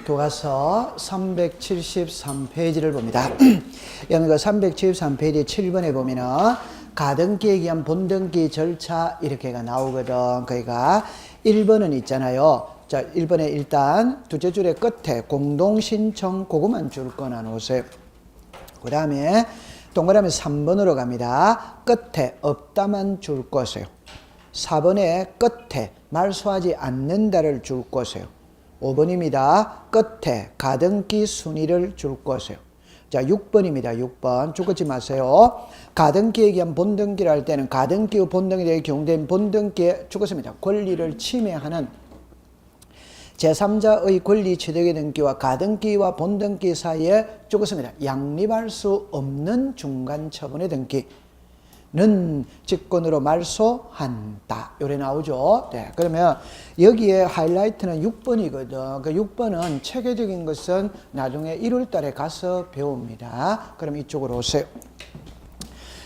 교과서 373페이지를 봅니다. 여기 373페이지 7번에 보면은 가등기에 의한 본등기 절차 이렇게가 나오거든. 그러니까 1번은 있잖아요. 자, 1번에 일단 두째 줄의 끝에 공동신청 그거만 줄 거나 놓으세요. 그 다음에 동그라미 3번으로 갑니다. 끝에 없다만 줄 것이에요. 4번에 끝에 말소하지 않는다를 줄 것이에요. 5번입니다. 끝에 가등기 순위를 줄 것이에요. 자, 6번입니다. 6번. 죽지 마세요. 가등기에 의한 본등기를 할 때는 가등기의 본등기에 경된 본등기에 죽었습니다. 권리를 침해하는 제3자의 권리 취득의 등기와 가등기와 본등기 사이에 죽었습니다. 양립할 수 없는 중간 처분의 등기는 직권으로 말소한다. 요래 나오죠. 네. 그러면 여기에 하이라이트는 6번이거든. 그 6번은 체계적인 것은 나중에 1월 달에 가서 배웁니다. 그럼 이쪽으로 오세요.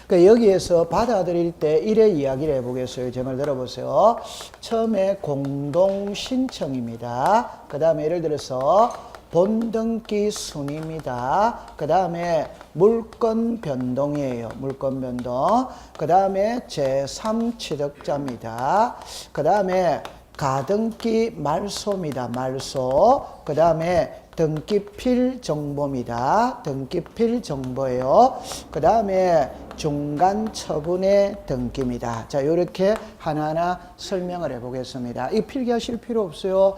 그러니까 여기에서 받아들일 때 이래 이야기를 해보겠어요. 제 말 들어보세요. 처음에 공동신청입니다. 그 다음에 예를 들어서 본등기 순입니다. 그 다음에 물건 변동이에요. 물건 변동. 그 다음에 제3취득자입니다. 그 다음에 가등기 말소입니다. 말소. 그 다음에 등기필 정보입니다. 등기필 정보예요. 그 다음에 중간 처분의 등기입니다. 자, 이렇게 하나하나 설명을 해보겠습니다. 이 필기하실 필요 없어요.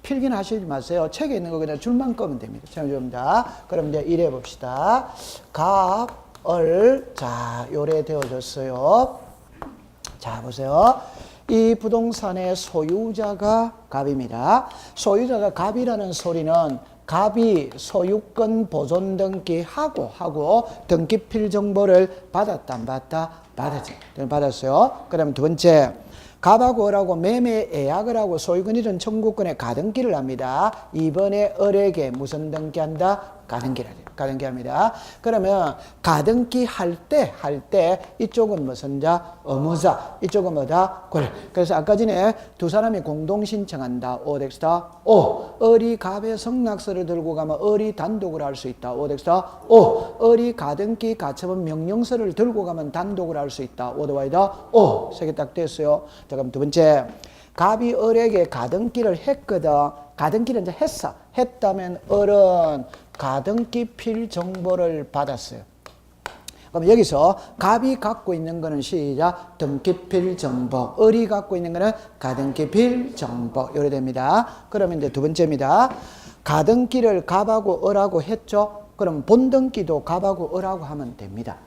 필기는 하시지 마세요. 책에 있는 거 그냥 줄만 꺼면 됩니다. 자, 그럼 이제 이래 봅시다. 갑을, 자, 요래 되어졌어요. 자, 보세요. 이 부동산의 소유자가 갑입니다. 소유자가 갑이라는 소리는 갑이 소유권 보존 등기하고 등기필 정보를 받았다 안 받았다? 받았지. 받았어요. 그다음 두 번째, 갑하고 을하고 매매 예약을 하고 소유권 이전 청구권에 가등기를 합니다. 이번에 을에게 무슨 등기한다? 가등기를 하죠. 가등기합니다. 그러면 가등기 할 때 이쪽은 무슨 자? 의무자. 이쪽은 뭐다? 권리. 그래서 아까 전에 두 사람이 공동 신청한다. 오덱스다. 오. 을이 갑의 성낙서를 들고 가면 을이 단독으로 할 수 있다. 오덱스다. 오. 을이 가등기 가처분 명령서를 들고 가면 단독으로 할 수 있다. 오더와이다. 오. 세 개 딱 됐어요. 자, 그럼 두 번째. 갑이 을에게 가등기를 했거든. 가등기를 이제 했다면 을은 가등기 필 정보를 받았어요. 그럼 여기서 갑이 갖고 있는 거는 시작 등기필 정보, 을이 갖고 있는 거는 가등기필 정보 이래 됩니다. 그러면 이제 두 번째입니다. 가등기를 갑하고 을하고 했죠. 그럼 본등기도 갑하고 을하고 하면 됩니다.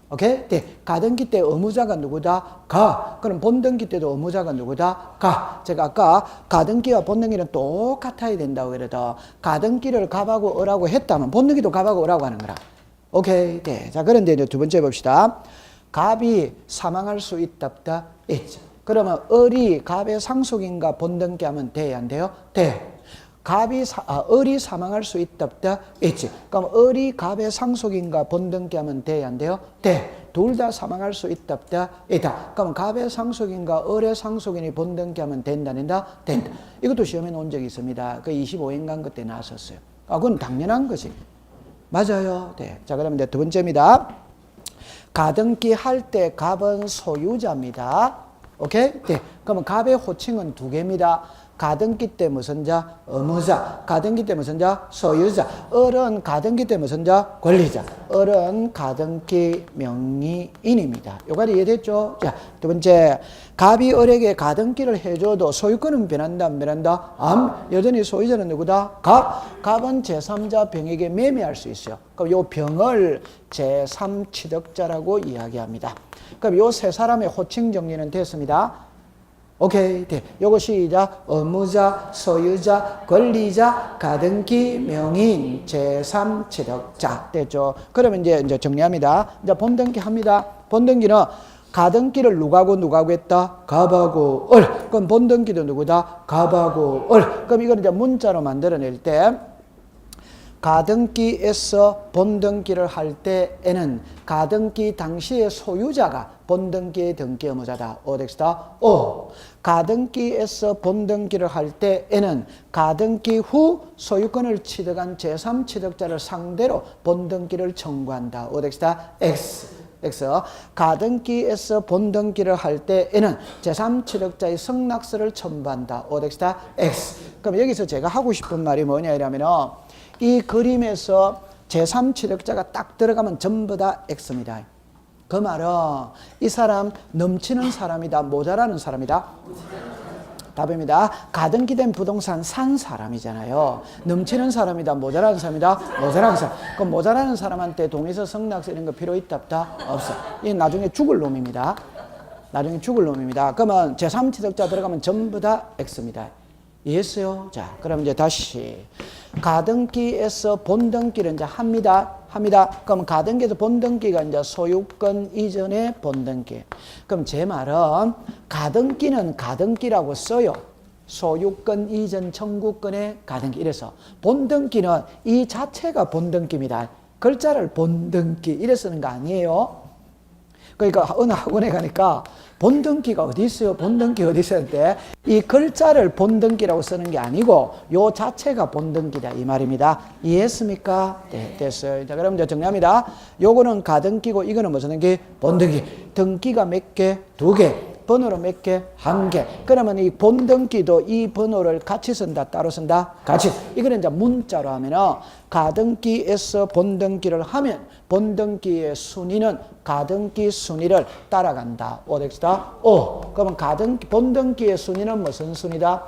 오케이? 네. 가등기 때 의무자가 누구다? 가. 그럼 본등기 때도 의무자가 누구다? 가. 제가 아까 가등기와 본등기는 똑같아야 된다고 그래도 가등기를 갑하고 을하고 했다면 본등기도 갑하고 을하고 하는 거라. 오케이? 네. 자, 그런데 이제 두 번째 봅시다. 갑이 사망할 수 있다, 없다? 있죠. 그러면 을이 갑의 상속인가 본등기 하면 돼야 안 돼요? 돼. 을이 사망할 수 있다, 없다? 있지. 그럼 을이 갑의 상속인가 본등기 하면 돼야 안 돼요? 돼. 둘 다 사망할 수 있다, 없다? 있다. 그럼 갑의 상속인가 을의 상속인이 본등기 하면 된다, 된다? 된다. 이것도 시험에 놓은 적이 있습니다. 그 25인간 그때 나왔었어요. 그건 당연한 거지. 맞아요. 네. 자, 그러면 이제 두 번째입니다. 가등기 할 때 갑은 소유자입니다. 오케이? 네. 그러면 갑의 호칭은 두 개입니다. 가등기 때 무슨 자? 의무자. 가등기 때 무슨 자? 소유자. 을은 가등기 때 무슨 자? 권리자. 을은 가등기 명의인입니다. 요까지 이해됐죠? 자, 두 번째. 갑이 을에게 가등기를 해줘도 소유권은 변한다, 안 변한다? 여전히 소유자는 누구다? 갑. 갑은 제3자 병에게 매매할 수 있어요. 그럼 요 병을 제3취득자라고 이야기합니다. 그럼 요 세 사람의 호칭 정리는 됐습니다. 오케이. 네. 요거 시작. 의무자, 소유자, 권리자, 가등기, 명인, 제3취득자. 됐죠? 그러면 이제 정리합니다. 이제 본등기 합니다. 본등기는 가등기를 누구하고 했다? 갑하고 을. 그럼 본등기도 누구다? 갑하고 을. 그럼 이걸 이제 문자로 만들어낼 때 가등기에서 본등기를 할 때에는 가등기 당시의 소유자가 본등기의 등기 의무자다. 오덱스다. 오. 가등기에서 본등기를 할 때에는 가등기 후 소유권을 취득한 제3취득자를 상대로 본등기를 청구한다. 오덱스다. X. 가등기에서 본등기를 할 때에는 제3취득자의 승낙서를 첨부한다. 오덱스다. X. 그럼 여기서 제가 하고 싶은 말이 뭐냐 이러면은 이 그림에서 제3취득자가 딱 들어가면 전부 다 X입니다. 그 말은 이 사람 넘치는 사람이다, 모자라는 사람이다? 답입니다. 가등기된 부동산 산 사람이잖아요. 넘치는 사람이다, 모자라는 사람이다? 모자라는 사람. 그럼 모자라는 사람한테 동의서, 승낙서 이런 거 필요 있다, 없다? 없어. 이 나중에 죽을 놈입니다. 나중에 죽을 놈입니다. 그러면 제3취득자 들어가면 전부 다 X입니다. 이해했어요? 자, 그럼 이제 다시 가등기에서 본등기를 이제 합니다. 그럼 가등기에서 본등기가 이제 소유권 이전의 본등기. 그럼 제 말은 가등기는 가등기라고 써요. 소유권 이전 청구권의 가등기. 이래서 본등기는 이 자체가 본등기입니다. 글자를 본등기 이래 쓰는 거 아니에요. 그러니까 어느 학원에 가니까 본등기가 어디 있어요? 본등기 어디 있어요? 때 이 글자를 본등기라고 쓰는 게 아니고 요 자체가 본등기다 이 말입니다. 이해했습니까? 네, 됐어요. 자, 그럼 이제 정리합니다. 요거는 가등기고 이거는 무슨 등기? 본등기. 등기가 몇 개? 2개. 번호로 몇 개? 1개. 그러면 이 본등기도 이 번호를 같이 쓴다, 따로 쓴다? 같이. 이거는 이제 문자로 하면은 가등기에서 본등기를 하면 본등기의 순위는 가등기 순위를 따라간다. 오덱스다. 오. 그러면 본등기의 순위는 무슨 순위다?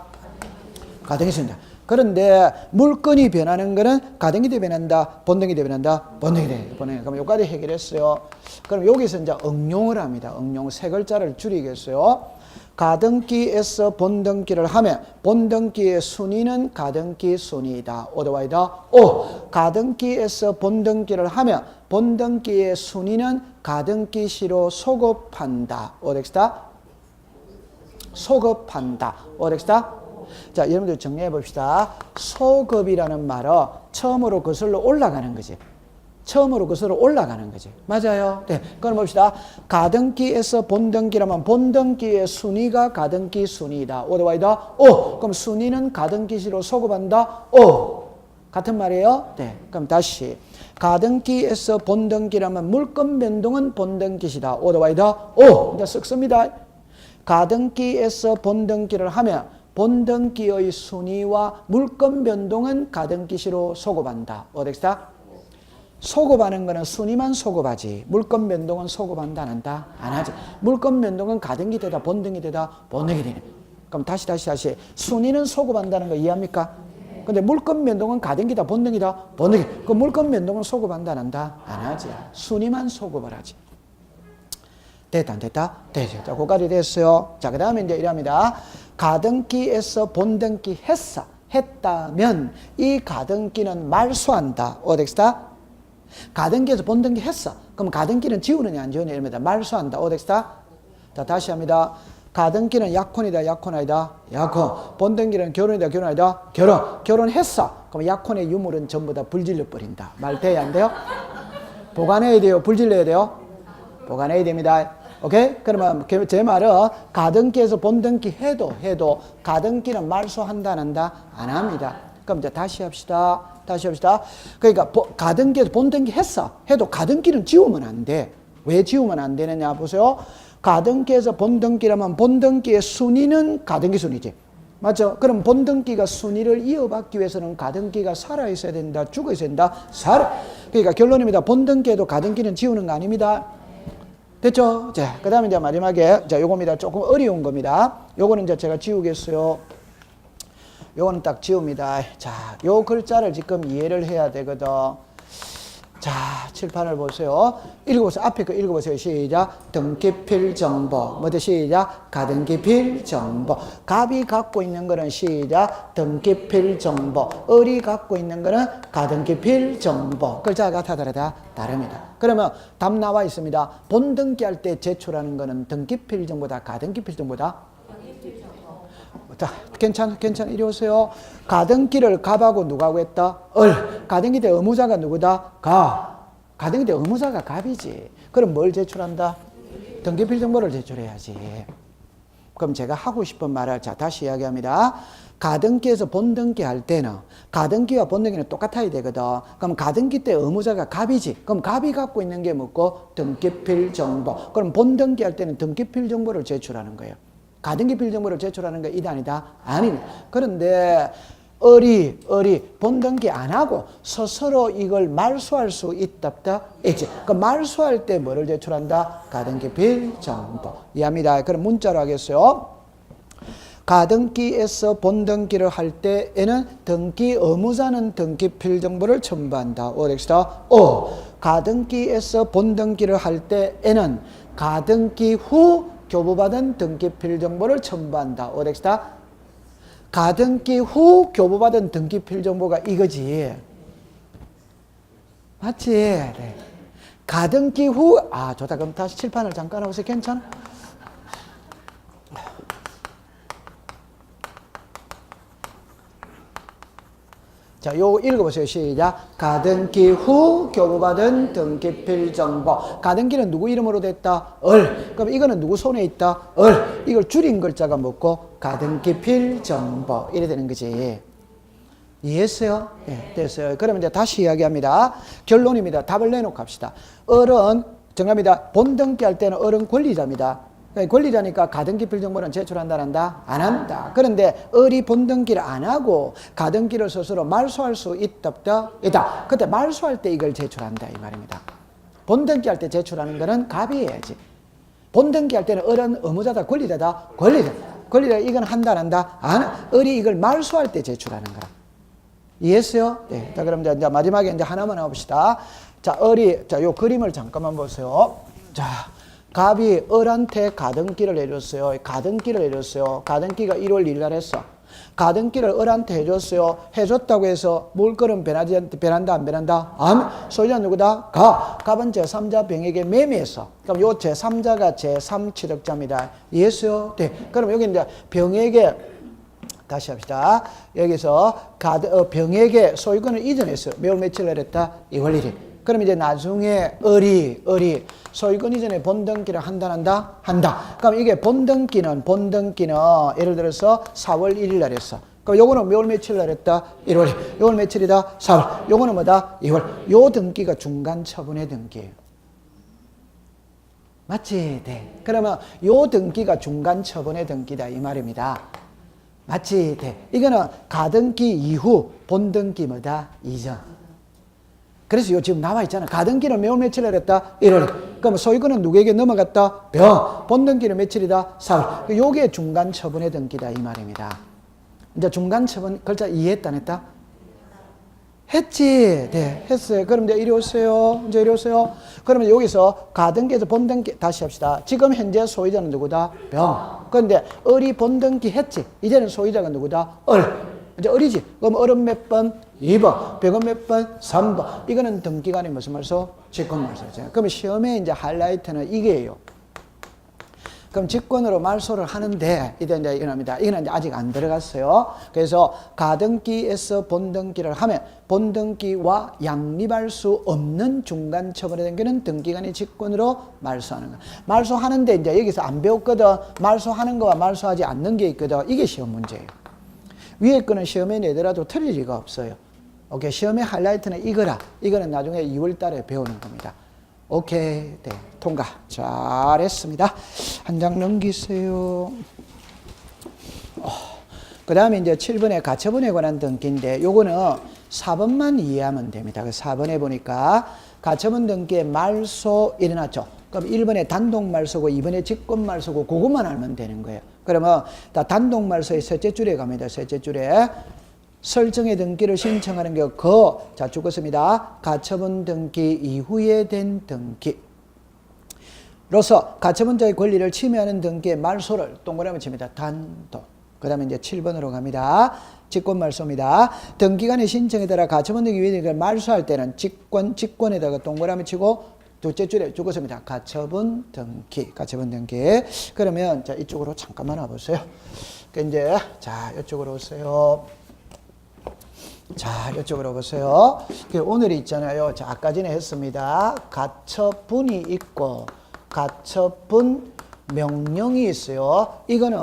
가등기 순위다. 그런데 물건이 변하는 거는 가등기 대 변한다, 본등기 대 변한다, 본등기 대 변한다. 그럼 여기까지 해결했어요. 그럼 여기서 이제 응용을 합니다. 응용 세 글자를 줄이겠어요. 가등기에서 본등기를 하면 본등기의 순위는 가등기 순위이다. 오더와이다. 오. 가등기에서 본등기를 하면 본등기의 순위는 가등기시로 소급한다. 오덱스다. 소급한다. 오덱스다. 자, 여러분들 정리해 봅시다. 소급이라는 말은 처음으로 거슬러 올라가는 거지. 처음으로 거슬러 올라가는 거지. 맞아요? 네. 그럼 봅시다. 가등기에서 본등기라면 본등기의 순위가 가등기 순위이다. 오더와이다. 오. 그럼 순위는 가등기시로 소급한다. 오. 같은 말이에요? 네. 그럼 다시. 가등기에서 본등기라면 물건 변동은 본등기시다. 오더와이다. 오. 이제 쓱 씁니다. 가등기에서 본등기를 하면 본등기의 순위와 물건 변동은 가등기시로 소급한다. 어덱스다? 소급하는 거는 순위만 소급하지 물건 변동은 소급한다 안 한다? 안 하지. 물건 변동은 가등기 되다 본등기 되다 본등기 되네. 그럼 다시 순위는 소급한다는 거 이해합니까? 근데 물건 변동은 가등기다 본등기다 본등기. 그 물건 변동은 소급한다 안 한다? 안 하지. 순위만 소급을 하지. 됐다 안 됐다? 됐죠. 자, 그거까지 됐어요. 자, 그 다음에 이제 이랍니다. 가등기에서 본등기 했다면 이 가등기는 말소한다. 오덱스다. 가등기에서 본등기 했어. 그럼 가등기는 지우느냐 안 지우느냐 이럽니다. 말소한다. 오덱스다. 자, 다시 합니다. 가등기는 약혼이다 약혼 아니다? 약혼. 본등기는 결혼이다 결혼 아니다? 결혼. 결혼했어. 그럼 약혼의 유물은 전부 다 불질러 버린다. 말 돼야 안 돼요? 보관해야 돼요? 불질러야 돼요? 보관해야 됩니다. 오케이? 그러면 제 말은 가등기에서 본등기 해도 가등기는 말소한다 안 한다? 안 합니다. 그럼 이제 다시 합시다. 그러니까 가등기에서 본등기 해도 가등기는 지우면 안 돼. 왜 지우면 안 되느냐 보세요. 가등기에서 본등기라면 본등기의 순위는 가등기 순위지. 맞죠? 그럼 본등기가 순위를 이어받기 위해서는 가등기가 살아있어야 된다, 죽어 있어야 된다? 그러니까 결론입니다. 본등기에도 가등기는 지우는 거 아닙니다. 됐죠? 자, 그 다음에 이제 마지막에, 자, 요겁니다. 조금 어려운 겁니다. 요거는 이제 제가 지우겠어요. 요거는 딱 지웁니다. 자, 요 글자를 지금 이해를 해야 되거든. 자, 칠판을 보세요. 읽어보세요. 앞에 거 읽어보세요. 시작. 등기필 정보. 뭐죠? 시작. 가등기필 정보. 갑이 갖고 있는 거는 시작. 등기필 정보. 을이 갖고 있는 거는 가등기필 정보. 글자가 다릅니다. 그러면 답 나와 있습니다. 본등기할 때 제출하는 거는 등기필 정보다 가등기필 정보다? 자, 괜찮아. 이리 오세요. 가등기를 갑하고 누가 하고 했다? 을. 가등기 때 의무자가 누구다? 가등기 때 의무자가 갑이지. 그럼 뭘 제출한다? 등기필 정보를 제출해야지. 그럼 제가 하고 싶은 말을 자 다시 이야기합니다. 가등기에서 본등기 할 때는 가등기와 본등기는 똑같아야 되거든. 그럼 가등기 때 의무자가 갑이지. 그럼 갑이 갖고 있는 게 뭐고? 등기필 정보. 그럼 본등기 할 때는 등기필 정보를 제출하는 거예요. 가등기필 정보를 제출하는 거 이다 아니다? 아닙니다. 그런데 본등기 안 하고 스스로 이걸 말소할 수 있답다? 있지. 그 말소할 때 뭐를 제출한다? 가등기필 정보. 이해합니다. 그럼 문자로 하겠어요. 가등기에서 본등기를 할 때에는 등기 의무자는 등기필 정보를 첨부한다. 오렉스다. 가등기에서 본등기를 할 때에는 가등기 후 교부받은 등기필 정보를 첨부한다. 오렉스다. 가등기 후 교부받은 등기필 정보가 이거지. 맞지? 네. 가등기 후, 좋다. 그럼 다시 칠판을 잠깐 하고서 괜찮아? 자, 요거 읽어보세요. 시작. 가등기 후 교부받은 등기필 정보. 가등기는 누구 이름으로 됐다? 그럼 이거는 누구 손에 있다? 이걸 줄인 글자가 뭐고? 가등기필 정보. 이래 되는 거지. 이해했어요? 네, 됐어요. 그러면 이제 다시 이야기합니다. 결론입니다. 답을 내놓고 합시다. 정답입니다. 본등기 할 때는 권리자입니다. 권리자니까 가등기필 정보는 제출한다, 안 한다? 안 한다. 그런데 본등기를 안 하고 가등기를 스스로 말소할 수 있다. 그때 말소할 때 이걸 제출한다 이 말입니다. 본등기 할 때 제출하는 거는 갑이 해야지. 본등기 할 때는 의무자다, 권리자다? 권리자 이건 한다, 안 한다? 안. 이걸 말소할 때 제출하는 거라. 이해했어요? 네. 자, 그럼 이제 마지막에 이제 하나만 해봅시다. 자, 요 그림을 잠깐만 보세요. 자. 갑이 을한테 가등기를 내렸어요. 가등기가 1월 1일 날 했어. 가등기를 을한테 해줬어요. 해줬다고 해서 물건은 변한다, 안 변한다? 소유자 누구다? 갑은 제3자 병에게 매매했어. 그럼 요 제3자가 제3취득자입니다. 이해했어요? 네. 그럼 여기 이제 병에게 다시 합시다. 여기서 병에게 소유권을 이전했어요. 매월 며칠 날 했다? 2월 1일. 그럼 이제 나중에 을이 소유권 이전에 본등기를 한다? 한다. 그럼 이게 본등기는 예를 들어서 4월 1일 날 했어. 그럼 요거는 몇 월 며칠 날 했다? 1월. 요월 며칠이다? 4월. 요거는 뭐다? 2월. 요 등기가 중간 처분의 등기예요. 맞지? 네. 그러면 요 등기가 중간 처분의 등기다 이 말입니다. 맞지? 네. 이거는 가등기 이후 본등기 뭐다? 이전. 그래서 요 지금 나와 있잖아. 가등기는 몇 월 며칠 날 했다? 1월. 그럼 소유권은 누구에게 넘어갔다? 본등기는 며칠이다? 4월. 요게 중간 처분의 등기다 이 말입니다. 이제 중간 처분 글자 이해했다 안 했다? 했지. 네, 했어요. 그럼 이제 이리 오세요. 그러면 여기서 가등기에서 본등기 다시 합시다. 지금 현재 소유자는 누구다? 그런데 을이 본등기 했지. 이제는 소유자가 누구다? 이제 을이지. 그럼 을은 몇 번? 2번. 병은 몇 번? 3번. 이거는 등기간에 무슨 말소? 직권 말소죠. 그럼 시험에 이제 하이라이트는 이게요. 그럼 직권으로 말소를 하는데, 이제 이겁니다. 이거는 이제 아직 안 들어갔어요. 그래서 가등기에서 본등기를 하면 본등기와 양립할 수 없는 중간 처분의 등기는 등기간의 직권으로 말소하는 거야. 말소하는데 이제 여기서 안 배웠거든. 말소하는 거와 말소하지 않는 게 있거든. 이게 시험 문제예요. 위에 거는 시험에 내더라도 틀릴 리가 없어요. 오케이. 시험의 하이라이트는 이거라. 이거는 나중에 2월 달에 배우는 겁니다. 오케이. 네. 통과. 잘했습니다. 한 장 넘기세요. 그 다음에 이제 7번에 가처분에 관한 등기인데, 요거는 4번만 이해하면 됩니다. 4번에 보니까 가처분 등기의 말소 일어났죠. 그럼 1번에 단독 말소고 2번에 직권 말소고 그것만 알면 되는 거예요. 그러면 단독 말소의 셋째 줄에 갑니다. 셋째 줄에 설정의 등기를 신청하는 게 자, 죽었습니다. 가처분 등기 이후에 된 등기. 로서 가처분자의 권리를 침해하는 등기의 말소를 동그라미 칩니다. 단독. 그 다음에 이제 7번으로 갑니다. 직권 말소입니다. 등기간의 신청에 따라 가처분 등기 위에 말소할 때는 직권에다가 동그라미 치고 둘째 줄에 죽었습니다. 가처분 등기. 그러면 자, 이쪽으로 잠깐만 와보세요. 이제 자, 이쪽으로 오세요. 자, 이쪽으로 보세요. 오늘 있잖아요. 자, 아까 전에 했습니다. 가처분이 있고 가처분 명령이 있어요. 이거는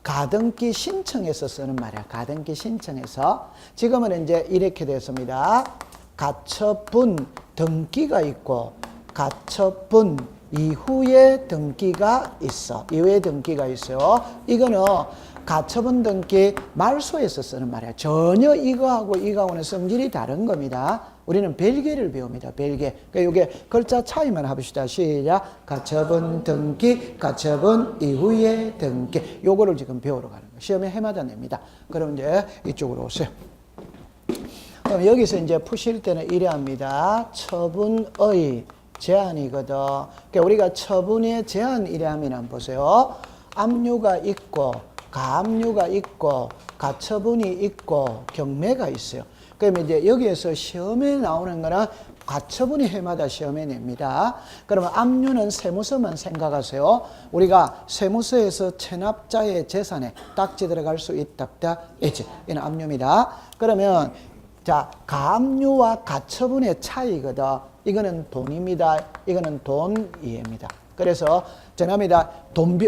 가등기 신청해서 쓰는 말이야. 가등기 신청해서. 지금은 이제 이렇게 됐습니다. 가처분 등기가 있고 가처분 이후에 등기가 있어. 이후에 등기가 있어요. 이거는 가처분 등기 말소에서 쓰는 말이야. 전혀 이거하고 이거하고는 성질이 다른 겁니다. 우리는 별개를 배웁니다. 별개. 그러니까 이게 글자 차이만 합시다. 시작. 가처분 등기, 가처분 이후에 등기. 요거를 지금 배우러 가는 거예요. 시험에 해마다 냅니다. 그럼 이제 이쪽으로 오세요. 그럼 여기서 이제 푸실 때는 이래 합니다. 처분의 제한이거든. 그러니까 우리가 처분의 제한 이래 하면 보세요. 압류가 있고 가압류가 있고 가처분이 있고 경매가 있어요. 그러면 이제 여기에서 시험에 나오는 거는 가처분이 해마다 시험에 냅니다. 그러면 압류는 세무서만 생각하세요. 우리가 세무서에서 체납자의 재산에 딱지 들어갈 수 있다. 있지. 이는 압류입니다. 그러면 자, 가압류와 가처분의 차이거든. 이거는 돈입니다. 이거는 돈 이해입니다. 그래서 전합니다.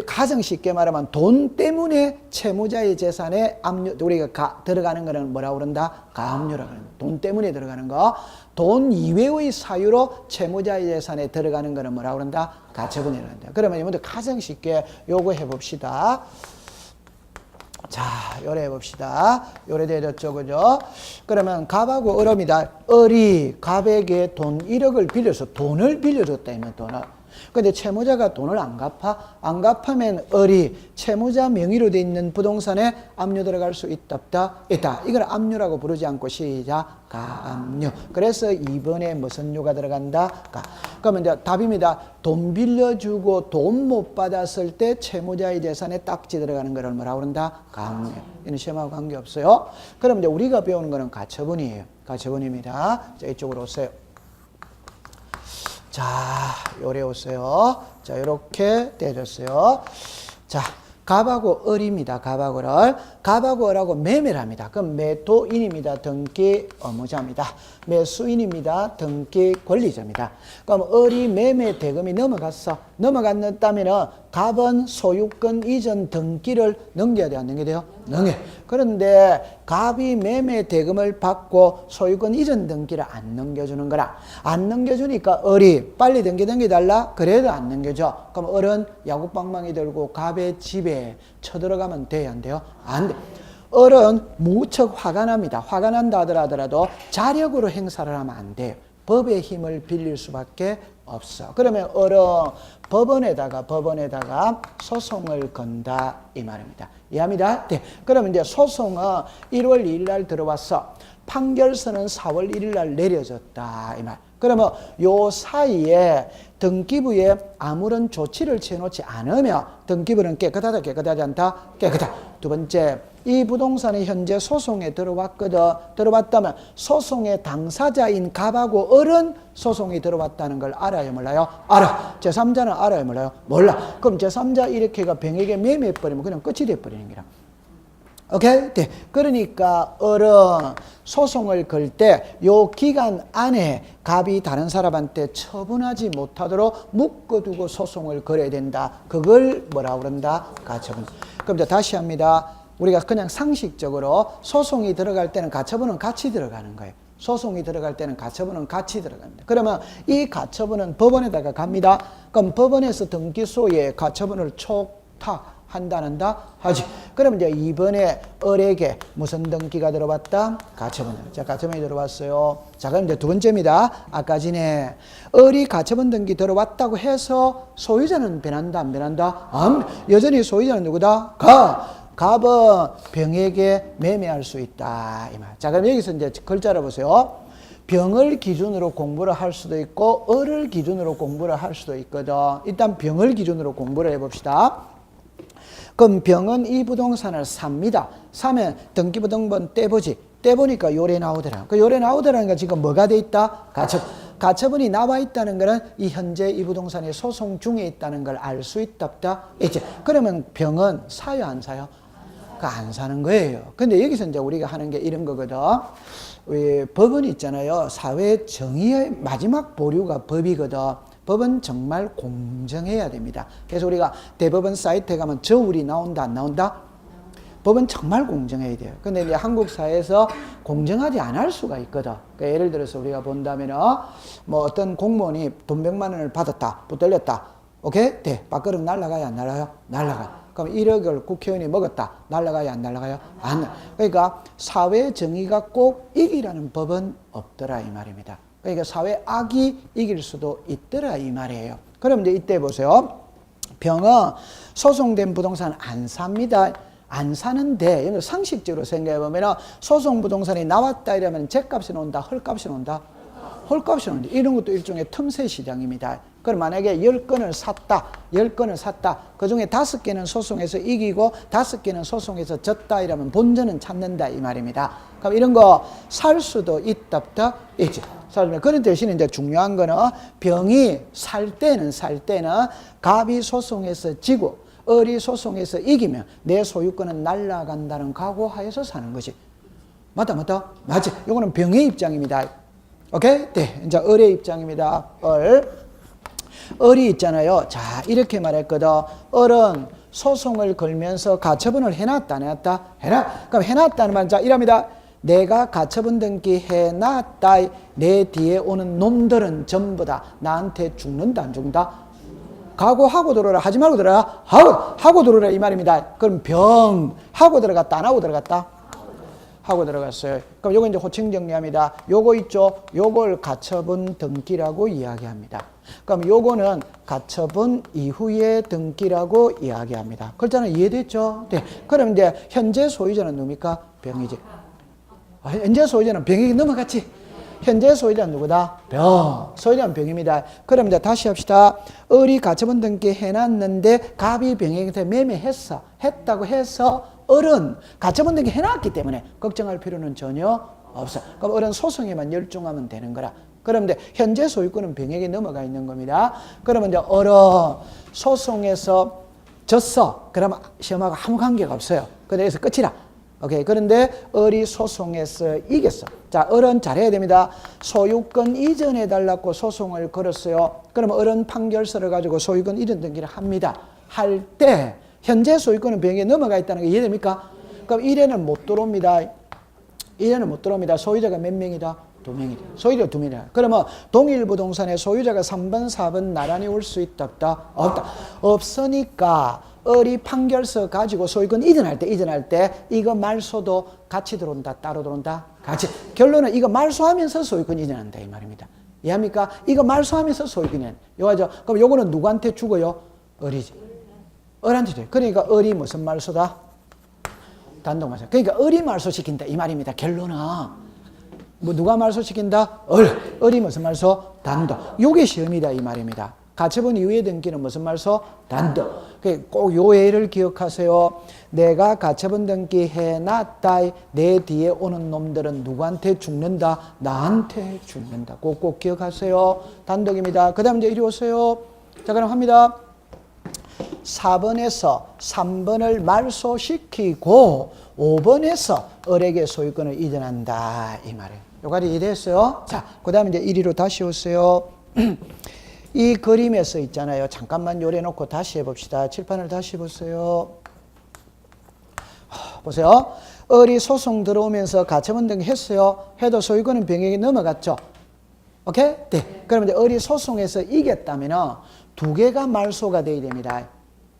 가장 쉽게 말하면 돈 때문에 채무자의 재산에 압류, 우리가 들어가는 거는 뭐라고 그런다? 가압류라고 그런다. 돈 때문에 들어가는 거. 돈 이외의 사유로 채무자의 재산에 들어가는 거는 뭐라고 그런다? 가처분이라고 한다. 그러면 여러분들 가장 쉽게 요거 해봅시다. 자, 요래 해봅시다. 요래 되었죠, 그죠? 그러면 갑하고 을입니다. 을이 갑에게 돈 1억을 빌려서 돈을 빌려줬다, 이면 돈을. 근데 채무자가 돈을 안 갚아? 안 갚으면 을이 채무자 명의로 돼 있는 부동산에 압류 들어갈 수 있다. 이걸 압류라고 부르지 않고 시작. 가압류. 그래서 2번에 무슨 류가 들어간다? 그러면 이제 답입니다. 돈 빌려주고 돈 못 받았을 때 채무자의 재산에 딱지 들어가는 거를 뭐라고 그런다? 가압류. 이는 시험하고 관계없어요. 그럼 이제 우리가 배우는 거는 가처분이에요. 가처분입니다. 자, 이쪽으로 오세요. 자, 요래 오세요. 자, 요렇게 떼줬어요. 자, 갑하고 을입니다. 갑하고 을. 갑하고 을하고 매매를 합니다. 그럼 매도인입니다. 등기 의무자입니다. 매수인입니다. 등기 권리자입니다. 그럼 을이 매매 대금이 넘어갔다면 갑은 소유권 이전 등기를 넘겨야 돼요? 안 넘겨야 돼요? 넘겨. 그런데 갑이 매매 대금을 받고 소유권 이전 등기를 안 넘겨주는 거라. 안 넘겨주니까 을이 빨리 넘겨달라? 그래도 안 넘겨줘. 그럼 을은 야구방망이 들고 갑의 집에 쳐들어가면 돼요? 안 돼요? 안 돼. 을은 무척 화가 납니다. 화가 난다 하더라도 자력으로 행사를 하면 안 돼요. 법의 힘을 빌릴 수밖에 없어. 그러면 을은 법원에다가 소송을 건다 이 말입니다. 이해합니다? 네. 그러면 이제 소송은 1월 2일 날 들어왔어. 판결서는 4월 1일 날 내려졌다 이 말. 그러면 요 사이에 등기부에 아무런 조치를 취해놓지 않으면 등기부는 깨끗하다, 깨끗하지 않다? 깨끗하다. 두 번째, 이 부동산이 현재 소송에 들어왔거든. 들어왔다면 소송의 당사자인 갑하고 을은 소송이 들어왔다는 걸 알아요, 몰라요? 알아. 제3자는 알아요, 몰라요? 몰라. 그럼 제3자 이렇게가 병에게 매매해버리면 그냥 끝이 돼버리는 거라. 오케이? 네. 그러니까 을은 소송을 걸 때 요 기간 안에 갑이 다른 사람한테 처분하지 못하도록 묶어두고 소송을 걸어야 된다. 그걸 뭐라고 그런다? 가처분. 그럼 이제 다시 합니다. 우리가 그냥 상식적으로 소송이 들어갈 때는 가처분은 같이 들어가는 거예요. 소송이 들어갈 때는 가처분은 같이 들어갑니다. 그러면 이 가처분은 법원에다가 갑니다. 그럼 법원에서 등기소에 가처분을 촉탁한다 하지. 그럼 이제 이번에 을에게 무슨 등기가 들어왔다? 가처분. 자, 가처분이 들어왔어요. 자, 그럼 이제 두 번째입니다. 아까 전에 을이 가처분 등기 들어왔다고 해서 소유자는 변한다, 안 변한다? 여전히 소유자는 누구다? 갑은 병에게 매매할 수 있다 이 말. 자, 그럼 여기서 이제 글자를 보세요. 병을 기준으로 공부를 할 수도 있고 을을 기준으로 공부를 할 수도 있거든. 일단 병을 기준으로 공부를 해봅시다. 그럼 병은 이 부동산을 삽니다. 사면 등기부 등본 떼보지. 떼보니까 요래 나오더라. 그 요래 나오더라는 건 지금 뭐가 돼 있다? 가처분이 나와 있다는 것은 이 현재 이 부동산이 소송 중에 있다는 걸 알 수 있다 없다? 있지. 그러면 병은 사요 안 사요? 안 사는 거예요. 근데 여기서 이제 우리가 하는 게 이런 거거든. 왜 법은 있잖아요. 사회 정의의 마지막 보류가 법이거든. 법은 정말 공정해야 됩니다. 그래서 우리가 대법원 사이트에 가면 저울이 나온다, 안 나온다? 법은 정말 공정해야 돼요. 근데 이제 한국 사회에서 공정하지 않을 수가 있거든. 그러니까 예를 들어서 우리가 본다면, 뭐 어떤 공무원이 돈 100만 원을 받았다, 붙들렸다. 오케이? 네. 밥그릇 날라가요, 안 날라가요? 날라가요. 그럼 1억을 국회의원이 먹었다. 날라가요, 안 날라가요? 안 날라가요. 그러니까 사회 정의가 꼭 이기라는 법은 없더라, 이 말입니다. 그러니까 사회 악이 이길 수도 있더라, 이 말이에요. 그럼 이제 이때 보세요. 병은 소송된 부동산 안 삽니다. 안 사는데, 이거 상식적으로 생각해 보면 소송 부동산이 나왔다 이러면 죗값이 나온다, 헐값이 나온다? 헐값이 나온다. 이런 것도 일종의 틈새 시장입니다. 그럼 만약에 10건을 샀다, 10건을 샀다. 그 중에 5개는 소송에서 이기고 5개는 소송에서 졌다 이러면 본전은 찾는다 이 말입니다. 그럼 이런 거 살 수도 있다, 있지. 그런 대신에 이제 중요한 거는 병이 살 때는 갑이 소송에서 지고 을이 소송에서 이기면 내 소유권은 날아간다는 각오하에서 사는 것이. 맞다. 맞지. 이거는 병의 입장입니다. 오케이? 네. 이제 을의 입장입니다. 을이 있잖아요. 자, 이렇게 말했거든. 을은 소송을 걸면서 가처분을 해놨다, 안 해놨다? 그럼 해놨다는 말은 자, 이랍니다. 내가 가처분 등기 해놨다. 내 뒤에 오는 놈들은 전부 다 나한테 죽는다, 안 죽는다? 각오하고 들어라. 하지 말고 들어라. 하고 들어라. 이 말입니다. 그럼 병. 하고 들어갔다, 안 하고 들어갔다? 하고 들어갔어요. 그럼 요거 이제 호칭 정리합니다. 요거 있죠? 요걸 가처분 등기라고 이야기합니다. 그럼 요거는 가처분 이후의 등기라고 이야기합니다. 글자는 이해됐죠? 네. 그럼 이제 현재 소유자는 누굽니까? 병이지. 현재 소유자는 병에게 넘어갔지? 현재 소유자는 누구다? 병. 소유자는 병입니다. 그럼 이제 다시 합시다. 을이 가처분 등기 해놨는데 갑이 병에게 매매했어. 했다고 해서 을은 가처분 등기 해놨기 때문에 걱정할 필요는 전혀 없어. 그럼 을은 소송에만 열중하면 되는 거라. 그럼 이제 현재 소유권은 병에게 넘어가 있는 겁니다. 그러면 이제 을은 소송에서 졌어. 그러면 시험하고 아무 관계가 없어요. 그래서 끝이라. 오케이. 그런데 을이 소송에서 이겼어. 자, 을은 잘해야 됩니다. 소유권 이전해 달라고 소송을 걸었어요. 그러면 을은 판결서를 가지고 소유권 이전 등기를 합니다. 할 때 현재 소유권은 병에게 넘어가 있다는 게 이해됩니까? 그럼 1회는 못 들어옵니다. 1회는 못 들어옵니다. 소유자가 몇 명이다? 2명이다. 소유자가 2명이다. 그러면 동일 부동산의 소유자가 3번, 4번 나란히 올 수 있다, 없다? 없으니까 을이 판결서 가지고 소유권 이전할 때 이거 말소도 같이 들어온다, 따로 들어온다? 같이. 결론은 이거 말소하면서 소유권 이전한다 이 말입니다. 이해합니까? 이거 말소하면서 소유권 이전. 요거죠. 그럼 요거는 누구한테 죽어요? 을이지. 을한테 줘요. 그러니까 을이 무슨 말소다? 단독 말소. 그러니까 을이 말소시킨다 이 말입니다. 결론은 뭐 누가 말소시킨다? 을이 무슨 말소? 단독. 요게 시험이다 이 말입니다. 가처분 이후의 등기는 무슨 말소? 단독. 꼭 요 예를 기억하세요. 내가 가처분 등기 해놨다. 내 뒤에 오는 놈들은 누구한테 죽는다? 나한테 죽는다. 꼭 기억하세요. 단독입니다. 그 다음 이제 이리 오세요. 자, 그럼 합니다. 4번에서 3번을 말소시키고 5번에서 을에게 소유권을 이전한다 이 말이에요. 요까지 이해됐어요? 자, 그 다음에 이제 1위로 다시 오세요. 이 그림에서 있잖아요. 잠깐만 요래놓고 다시 해봅시다. 칠판을 다시 보세요. 보세요. 을이 소송 들어오면서 가처분 등기 했어요. 해도 소유권은 병에게 넘어갔죠. 오케이? 네. 그러면 이제 을이 소송에서 이겼다면 2개가 말소가 돼야 됩니다.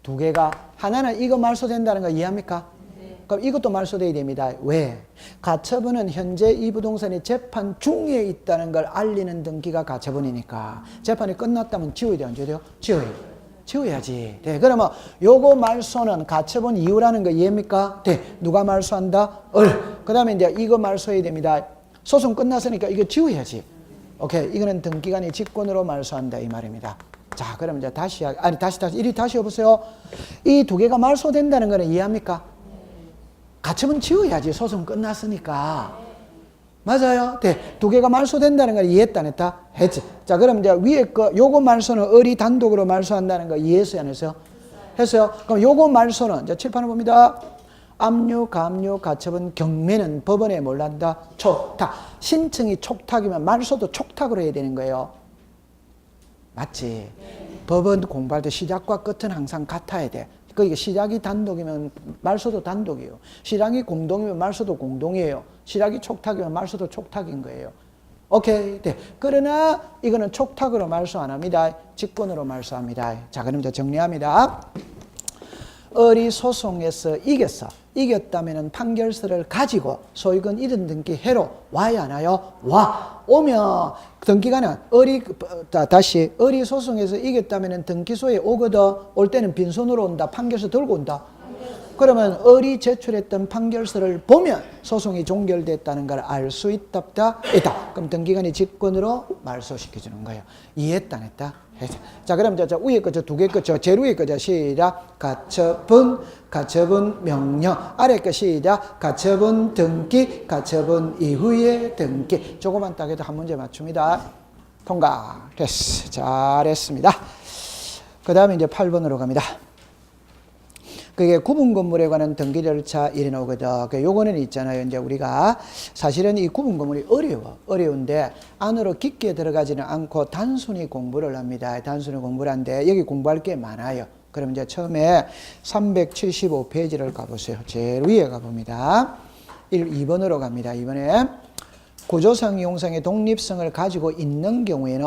2개가. 하나는 이거 말소된다는 거 이해합니까? 그럼 이것도 말소돼야 됩니다. 왜? 가처분은 현재 이 부동산이 재판 중에 있다는 걸 알리는 등기가 가처분이니까. 재판이 끝났다면 지워야 돼요? 안 지워야 돼요? 지워야지. 네. 그러면 요거 말소는 가처분 이유라는 거 이해합니까? 네. 누가 말소한다? 을. 그 다음에 이제 이거 말소해야 됩니다. 소송 끝났으니까 이거 지워야지. 오케이. 이거는 등기관이 직권으로 말소한다 이 말입니다. 자, 그럼 이제 다시 이리 다시 해보세요. 이 2개가 말소된다는 거는 이해합니까? 가처분 지워야지. 소송 끝났으니까. 맞아요? 네. 2개가 말소된다는 걸 이해했다, 안 했다? 했지. 자, 그럼 이제 위에 거, 요거 말소는 을이 단독으로 말소한다는 거 이해했어요, 안 했어요? 했어요? 그럼 요거 말소는, 이제 칠판을 봅니다. 압류, 감류, 가처분, 경매는 법원에 뭘 한다? 촉탁. 신청이 촉탁이면 말소도 촉탁으로 해야 되는 거예요. 맞지? 법원 공부할 때 시작과 끝은 항상 같아야 돼. 그러니까 시작이 단독이면 말소도 단독이에요. 시작이 공동이면 말소도 공동이에요. 시작이 촉탁이면 말소도 촉탁인 거예요. 오케이. 네. 그러나 이거는 촉탁으로 말소 안 합니다. 직권으로 말소합니다. 자, 그럼 이제 정리합니다. 을이 소송에서 이겼어. 이겼다면 판결서를 가지고 소유권 이전 등기 해로 와야 하나요? 와. 오면 등기가는 다시 을이 소송에서 이겼다면 등기소에 오거든. 올 때는 빈손으로 온다. 판결서 들고 온다. 그러면 을이 제출했던 판결서를 보면 소송이 종결됐다는 걸 알 수 있다. 그럼 등기관이 직권으로 말소시켜주는 거예요. 이해했다 안 했다? 했다. 자, 그럼 저 위에 거 저 두 개 거 저 제일 위에 거 시작. 가처분 명령. 아래 거 시작. 가처분 등기, 가처분 이후의 등기. 조금만 딱 해도 한 문제 맞춥니다. 통과. 됐어. 잘했습니다. 그 다음에 이제 8번으로 갑니다. 그게 구분 건물에 관한 등기 절차 이래 나오거든. 요거는 있잖아요. 이제 우리가 사실은 이 구분 건물이 어려운데 안으로 깊게 들어가지는 않고 단순히 공부를 합니다. 단순히 공부를 하는데 여기 공부할 게 많아요. 그럼 이제 처음에 375페이지를 가보세요. 제일 위에 가봅니다. 2번으로 갑니다. 이번에 구조상 이용상의 독립성을 가지고 있는 경우에는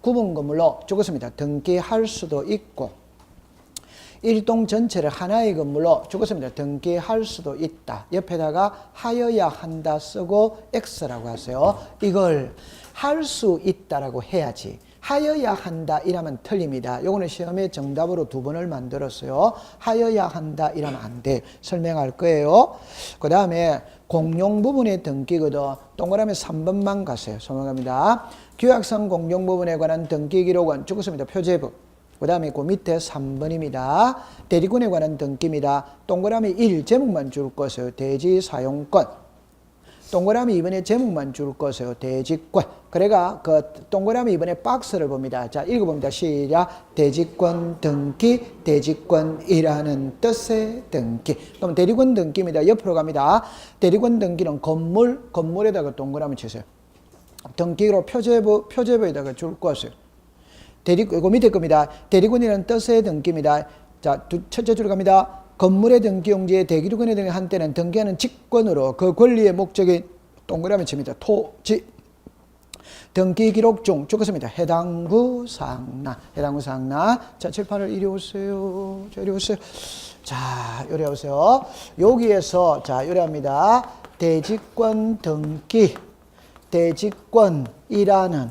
구분 건물로 죽었습니다. 등기할 수도 있고 일동 전체를 하나의 건물로 죽었습니다. 등기할 수도 있다. 옆에다가 하여야 한다 쓰고 X라고 하세요. 이걸 할 수 있다라고 해야지. 하여야 한다 이라면 틀립니다. 요거는 시험에 정답으로 2번을 만들었어요. 하여야 한다 이라면 안 돼. 설명할 거예요. 그 다음에 공용 부분의 등기거든. 동그라미 3번만 가세요. 설명합니다. 규약상 공용 부분에 관한 등기 기록은 죽었습니다. 표제부. 그 다음에 그 밑에 3번입니다. 대리권에 관한 등기입니다. 동그라미 1 제목만 줄 것이요. 대지 사용권. 동그라미 2번에 제목만 줄 것이요. 대지권. 그래가 그 동그라미 2번에 박스를 봅니다. 자, 읽어봅니다. 시작. 대지권 등기, 대지권이라는 뜻의 등기. 그럼 대리권 등기입니다. 옆으로 갑니다. 대리권 등기는 건물에다가 동그라미 치세요. 등기로 표제부에다가 줄 것이요. 이거 밑에 겁니다. 대리권이라는 뜻의 등기입니다. 자, 첫째 줄 갑니다. 건물의 등기용지에 대기권에 등기 한때는 등기하는 직권으로 그 권리의 목적이 동그라미 칩니다. 토지. 등기 기록 중 죽었습니다. 해당구 사항나. 자, 칠판을 이리 오세요. 자, 이리 오세요. 자, 요리 오세요. 여기에서 자, 요리합니다. 대지권 등기. 대지권이라는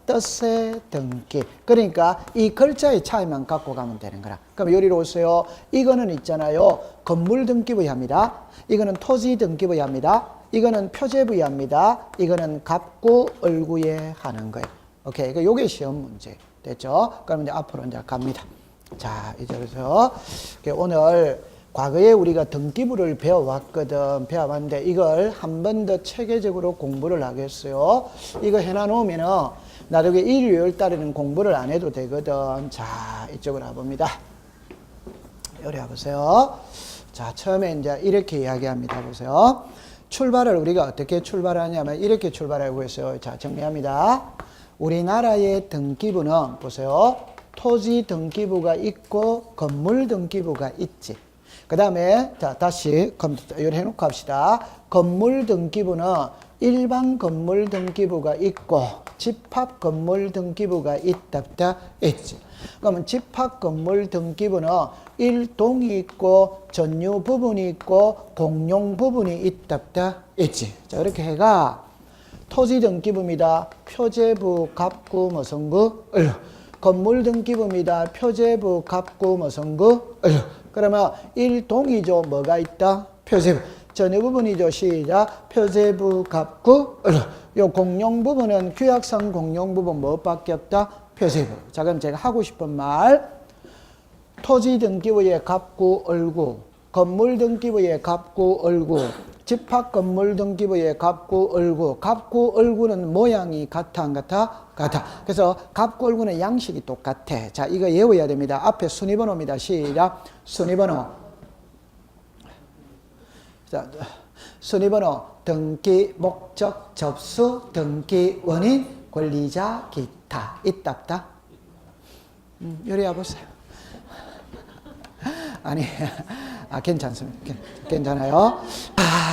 뜻의 등기. 그러니까 이 글자의 차이만 갖고 가면 되는 거라. 그럼 요리로 오세요. 이거는 있잖아요. 건물 등기부에 합니다. 이거는 토지 등기부에 합니다. 이거는 표제부에 합니다. 이거는 갑구, 을구에 하는 거예요. 오케이. 그러니까 요게 시험 문제. 됐죠? 그럼 이제 앞으로 이제 갑니다. 자, 이제 그래서 오늘 과거에 우리가 등기부를 배워왔는데 이걸 한 번 더 체계적으로 공부를 하겠어요. 이거 해놔놓으면은 나중에 일요일 달에는 공부를 안 해도 되거든. 자, 이쪽으로 와봅니다. 여기 와보세요. 자, 처음에 이제 이렇게 이야기합니다. 보세요. 출발을 우리가 어떻게 출발하냐면 이렇게 출발하고 있어요. 자, 정리합니다. 우리나라의 등기부는 보세요. 토지 등기부가 있고 건물 등기부가 있지. 그 다음에 자, 다시 컴퓨터 해놓고 합시다. 건물 등기부는 일반 건물 등기부가 있고 집합 건물 등기부가 있다 있지. 그러면 집합 건물 등기부는 일동이 있고 전유 부분이 있고 공용 부분이 있다 있지. 자, 이렇게 해가 토지 등기부입니다. 표제부, 갑구, 무성구, 을루. 건물 등기부입니다. 표제부, 갑구, 무성구, 을루. 그러면 일동이죠. 뭐가 있다? 표제부. 전유 부분이죠. 시작. 표제부, 갑구, 을루. 요 공용 부분은 규약상 공용 부분 뭐밖에 없다? 표제부. 자, 그럼 제가 하고 싶은 말. 토지 등기부의 갑구, 을구. 건물 등기부의 갑구, 을구. 집합 건물 등기부의 갑구, 을구. 갑구, 을구는 모양이 같아, 안 같아? 같아. 그래서 갑구, 을구는 양식이 똑같아. 자, 이거 외워야 됩니다. 앞에 순위번호입니다. 시작. 순위번호. 자, 순위번호 등기, 목적, 접수, 등기, 원인, 권리자, 기타. 있다 없다? 요리 와보세요. 아니, 괜찮습니다. 괜찮아요.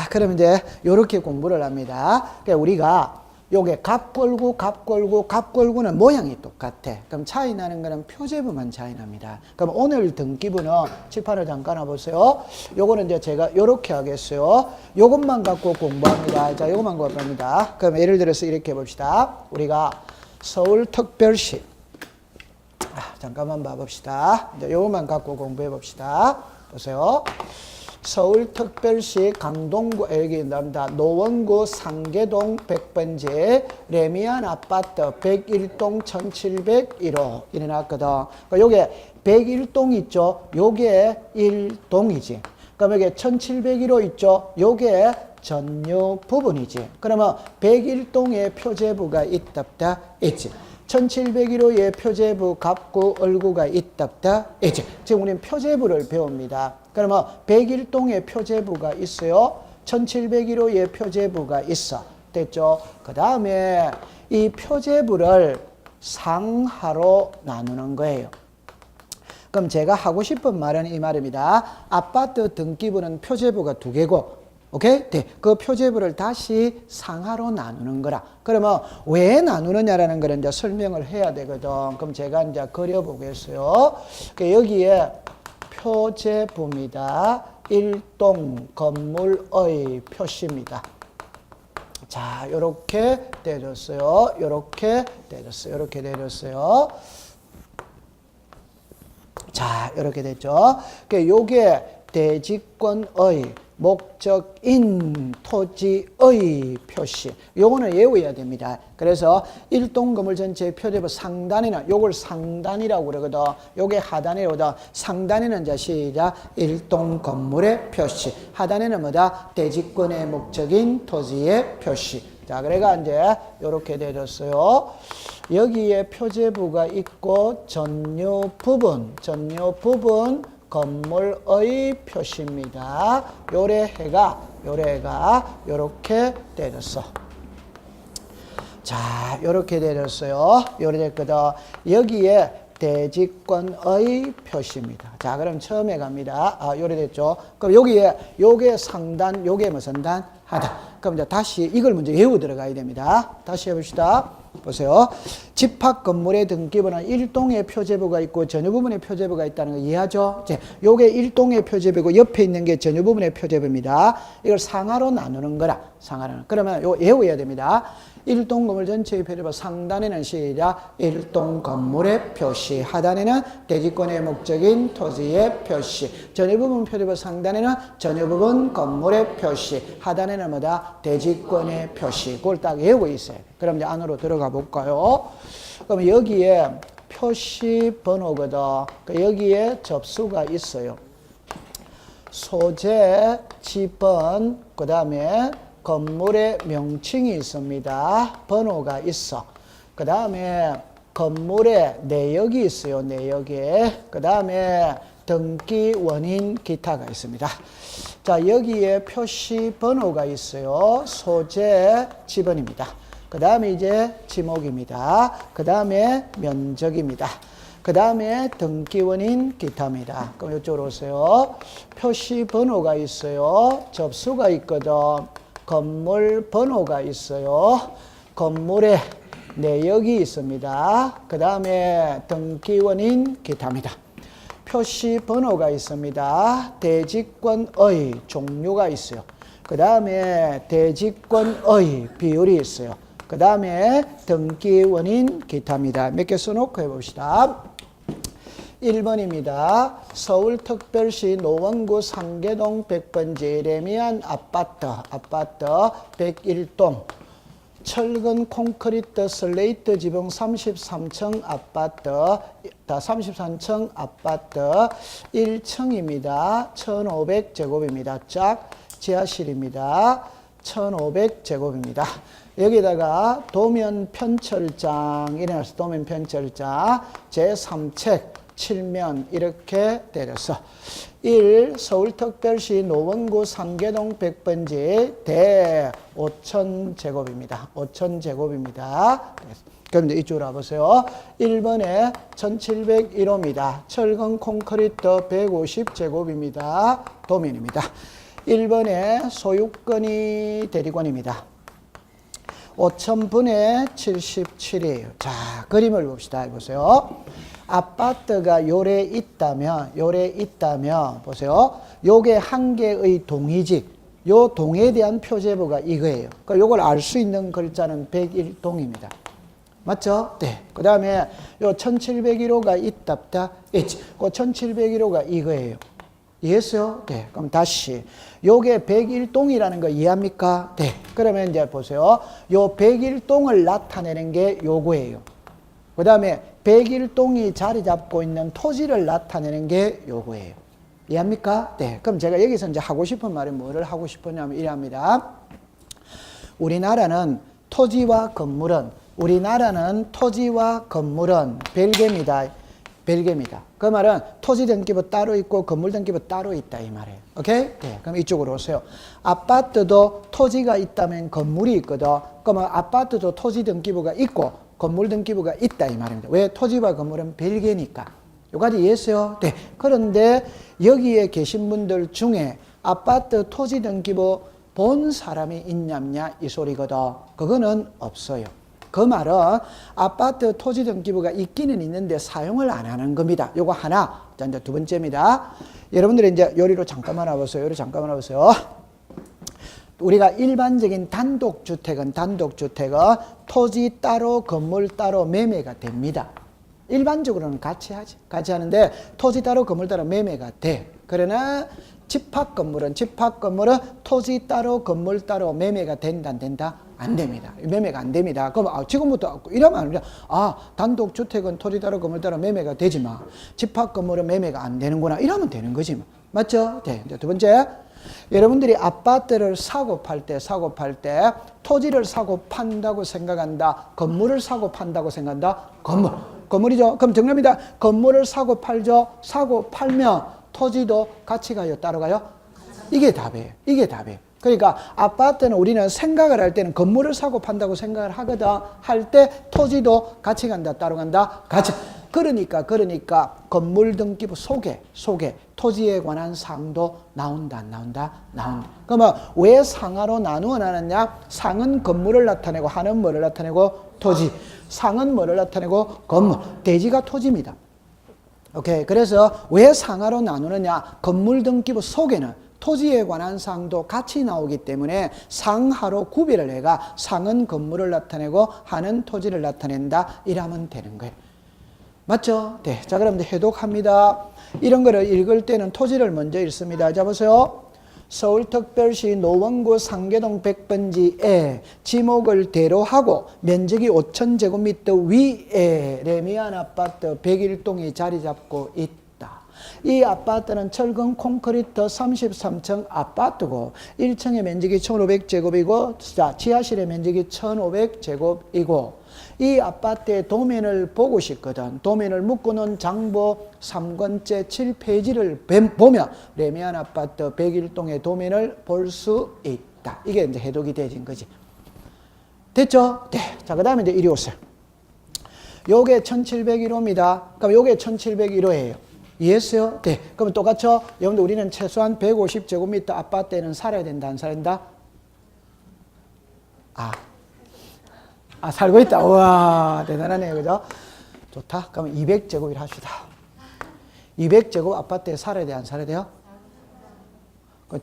그럼 이제 요렇게 공부를 합니다. 그러니까 우리가 요게 값 걸고는 모양이 똑같아. 그럼 차이 나는 거는 표제부만 차이 납니다. 그럼 오늘 등기부는 칠판을 잠깐 와보세요. 요거는 이제 제가 요렇게 하겠어요. 요것만 갖고 공부합니다. 자, 요것만 공부합니다. 그럼 예를 들어서 이렇게 해봅시다. 우리가 서울특별시. 잠깐만 봐봅시다. 이제 요것만 갖고 공부해 봅시다. 보세요. 서울특별시 강동구, 여기 나옵니다. 노원구 상계동 100번지 레미안 아파트 101동 1701호 이래 나왔거든. 그러니까 요게 101동 있죠? 요게 1동이지. 그럼 여기 1701호 있죠? 요게 전유 부분이지. 그러면 101동에 표제부가 있다 없다? 있지. 1701호에 표제부 갑구 얼구가 있다 없다? 있지. 지금 우리는 표제부를 배웁니다. 그러면 101동에 표제부가 있어요. 1701호에 표제부가 있어. 됐죠? 그 다음에 이 표제부를 상하로 나누는 거예요. 그럼 제가 하고 싶은 말은 이 말입니다. 아파트 등기부는 표제부가 2개고 오케이? 네. 그 표제부를 다시 상하로 나누는 거라. 그러면 왜 나누느냐라는 걸 이제 설명을 해야 되거든. 그럼 제가 이제 그려보겠어요. 여기에 표제부입니다. 일동 건물의 표시입니다. 자, 요렇게 내렸어요. 요렇게 내렸어요. 요렇게 내렸어요. 자, 요렇게 됐죠. 요게 대지권의 목적인 토지의 표시. 요거는 외워야 됩니다. 그래서 일동 건물 전체의 표제부 상단에는 요걸 상단이라고 그러거든. 요게 하단이거든. 상단에는 이제 시작 일동 건물의 표시. 하단에는 뭐다? 대지권의 목적인 토지의 표시. 자, 그래가 이제 요렇게 되었어요. 여기에 표제부가 있고 전유 부분 건물의 표시입니다. 요래가 요렇게 되었어. 자, 요렇게 되었어요. 요래 됐거든. 여기에 대지권의 표시입니다. 자, 그럼 처음에 갑니다. 요래 됐죠. 그럼 여기에 요게 상단, 요게 무슨 단? 하단. 그럼 이제 다시 이걸 먼저 외워 들어가야 됩니다. 다시 해봅시다. 보세요. 집합 건물의 등기부는 일동의 표제부가 있고 전유 부분의 표제부가 있다는 거 이해하죠? 요게 일동의 표제부고 옆에 있는 게 전유 부분의 표제부입니다. 이걸 상하로 나누는 거라. 상하로. 그러면 요 외워야 됩니다. 일동 건물 전체의 표제부 상단에는 시작 일동 건물의 표시, 하단에는 대지권의 목적인 토지의 표시, 전유 부분 표제부 상단에는 전유 부분 건물의 표시, 하단에는 뭐다? 대지권의 표시. 그걸 딱 외우고 있어요. 그럼 이제 안으로 들어가 볼까요? 그럼 여기에 표시 번호거든. 여기에 접수가 있어요. 소재, 지번, 그 다음에 건물의 명칭이 있습니다. 번호가 있어. 그 다음에 건물의 내역이 있어요. 내역에. 그 다음에 등기, 원인, 기타가 있습니다. 자, 여기에 표시 번호가 있어요. 소재, 지번입니다. 그 다음에 이제 지목입니다. 그 다음에 면적입니다. 그 다음에 등기원인 기타입니다. 그럼 이쪽으로 오세요. 표시 번호가 있어요. 접수가 있거든. 건물 번호가 있어요. 건물의 내역이 있습니다. 그 다음에 등기원인 기타입니다. 표시 번호가 있습니다. 대지권의 종류가 있어요. 그 다음에 대지권의 비율이 있어요. 그 다음에 등기원인 기타입니다. 몇 개 써놓고 해봅시다. 1번입니다. 서울특별시 노원구 상계동 100번지 레미안 아파트 101동 철근 콘크리트 슬레이트 지붕 33층 아파트 33층 아파트 1층입니다. 1500제곱입니다. 짝 지하실입니다. 1500제곱입니다. 여기다가 도면 편철장, 이래서 도면 편철장 제3책 칠면 이렇게 때려서 1. 서울특별시 노원구 상계동 100번지 대 5,000제곱입니다. 5,000제곱입니다. 그럼 이제 이쪽으로 와보세요. 1번에 1701호입니다. 철근 콘크리트 150제곱입니다. 도면입니다. 1번에 소유권이 대리권입니다. 5,000분의 77이에요. 자, 그림을 봅시다. 보세요. 아파트가 요래 있다면, 보세요. 요게 한 개의 동이지. 요 동에 대한 표제부가 이거예요. 그러니까 요걸 알 수 있는 글자는 101동입니다. 맞죠? 네. 그 다음에 요 1701호가 있답다. 있지. 그 1701호가 이거예요. 이해했어요? 네. 그럼 다시. 요게 101동이라는 거 이해합니까? 네. 그러면 이제 보세요. 요 101동을 나타내는 게 요거예요. 그 다음에 101동이 자리 잡고 있는 토지를 나타내는 게 요거예요. 이해합니까? 네. 그럼 제가 여기서 이제 하고 싶은 말이 뭐를 하고 싶었냐면 이래합니다. 우리나라는 토지와 건물은 별개입니다. 별개입니다. 그 말은 토지 등기부 따로 있고 건물 등기부 따로 있다 이 말이에요. 오케이? 네. 그럼 이쪽으로 오세요. 아파트도 토지가 있다면 건물이 있거든. 그러면 아파트도 토지 등기부가 있고 건물 등기부가 있다 이 말입니다. 왜? 토지와 건물은 별개니까. 여기까지 이해했어요? 네. 그런데 여기에 계신 분들 중에 아파트 토지 등기부 본 사람이 있냐냐 이 소리거든. 그거는 없어요. 그 말은 아파트 토지 등기부가 있기는 있는데 사용을 안 하는 겁니다. 요거 하나. 자, 이제 두 번째입니다. 여러분들이 이제 요리로 잠깐만 와보세요. 우리가 일반적인 단독주택은 토지 따로 건물 따로 매매가 됩니다. 일반적으로는 같이 하지. 같이 하는데 토지 따로 건물 따로 매매가 돼. 그러나 집합 건물은 토지 따로 건물 따로 매매가 된다 안 된다? 안 됩니다. 매매가 안 됩니다. 그럼 지금부터 이러면 안 됩니다. 단독주택은 토지 따로 건물 따로 매매가 되지만 집합 건물은 매매가 안 되는구나. 이러면 되는 거지. 맞죠? 네. 두 번째. 여러분들이 아파트를 사고 팔 때 토지를 사고 판다고 생각한다. 건물을 사고 판다고 생각한다. 건물이죠. 그럼 정답입니다. 건물을 사고 팔죠. 사고 팔면 토지도 같이 가요? 따로 가요? 이게 답이에요. 그러니까 아파트는 우리는 생각을 할 때는 건물을 사고 판다고 생각을 하거든. 할 때 토지도 같이 간다, 따로 간다, 같이. 그러니까 건물 등기부 속에 토지에 관한 사항도 나온다, 안 나온다? 나온다. 그러면 왜 상하로 나누어 나눴냐? 상은 건물을 나타내고 하는 뭐를 나타내고? 토지. 상은 뭐를 나타내고? 건물. 대지가 토지입니다. 오케이. 그래서 왜 상하로 나누느냐? 건물 등기부 속에는 토지에 관한 사항도 같이 나오기 때문에 상하로 구별을 해가 상은 건물을 나타내고 하는 토지를 나타낸다. 이러면 되는 거예요. 맞죠? 네. 자, 그럼 해독합니다. 이런 거를 읽을 때는 토지를 먼저 읽습니다. 자, 보세요. 서울특별시 노원구 상계동 100번지에 지목을 대로하고 면적이 5,000제곱미터 위에 레미안 아파트 101동이 자리 잡고 있다. 이 아파트는 철근 콘크리트 33층 아파트고 1층의 면적이 1,500제곱이고 지하실의 면적이 1,500제곱이고 이 아파트의 도면을 보고 싶거든. 도면을 묶어놓은 장부 3권째 7페이지를 보면 레미안 아파트 101동의 도면을 볼 수 있다. 이게 이제 해독이 되진 거지. 됐죠? 네. 자, 그 다음에 이제 이리 오세요. 요게 1701호입니다. 그럼 요게 1701호예요. 이해했어요? 네. 그럼 똑같죠? 여러분들 우리는 최소한 150제곱미터 아파트에는 살아야 된다, 안 살아야 된다? 살고 있다. 우와, 대단하네요. 그죠? 좋다. 그러면 200제곱이라 합시다. 200제곱 아파트에 살아야 돼, 안 살아야 돼요?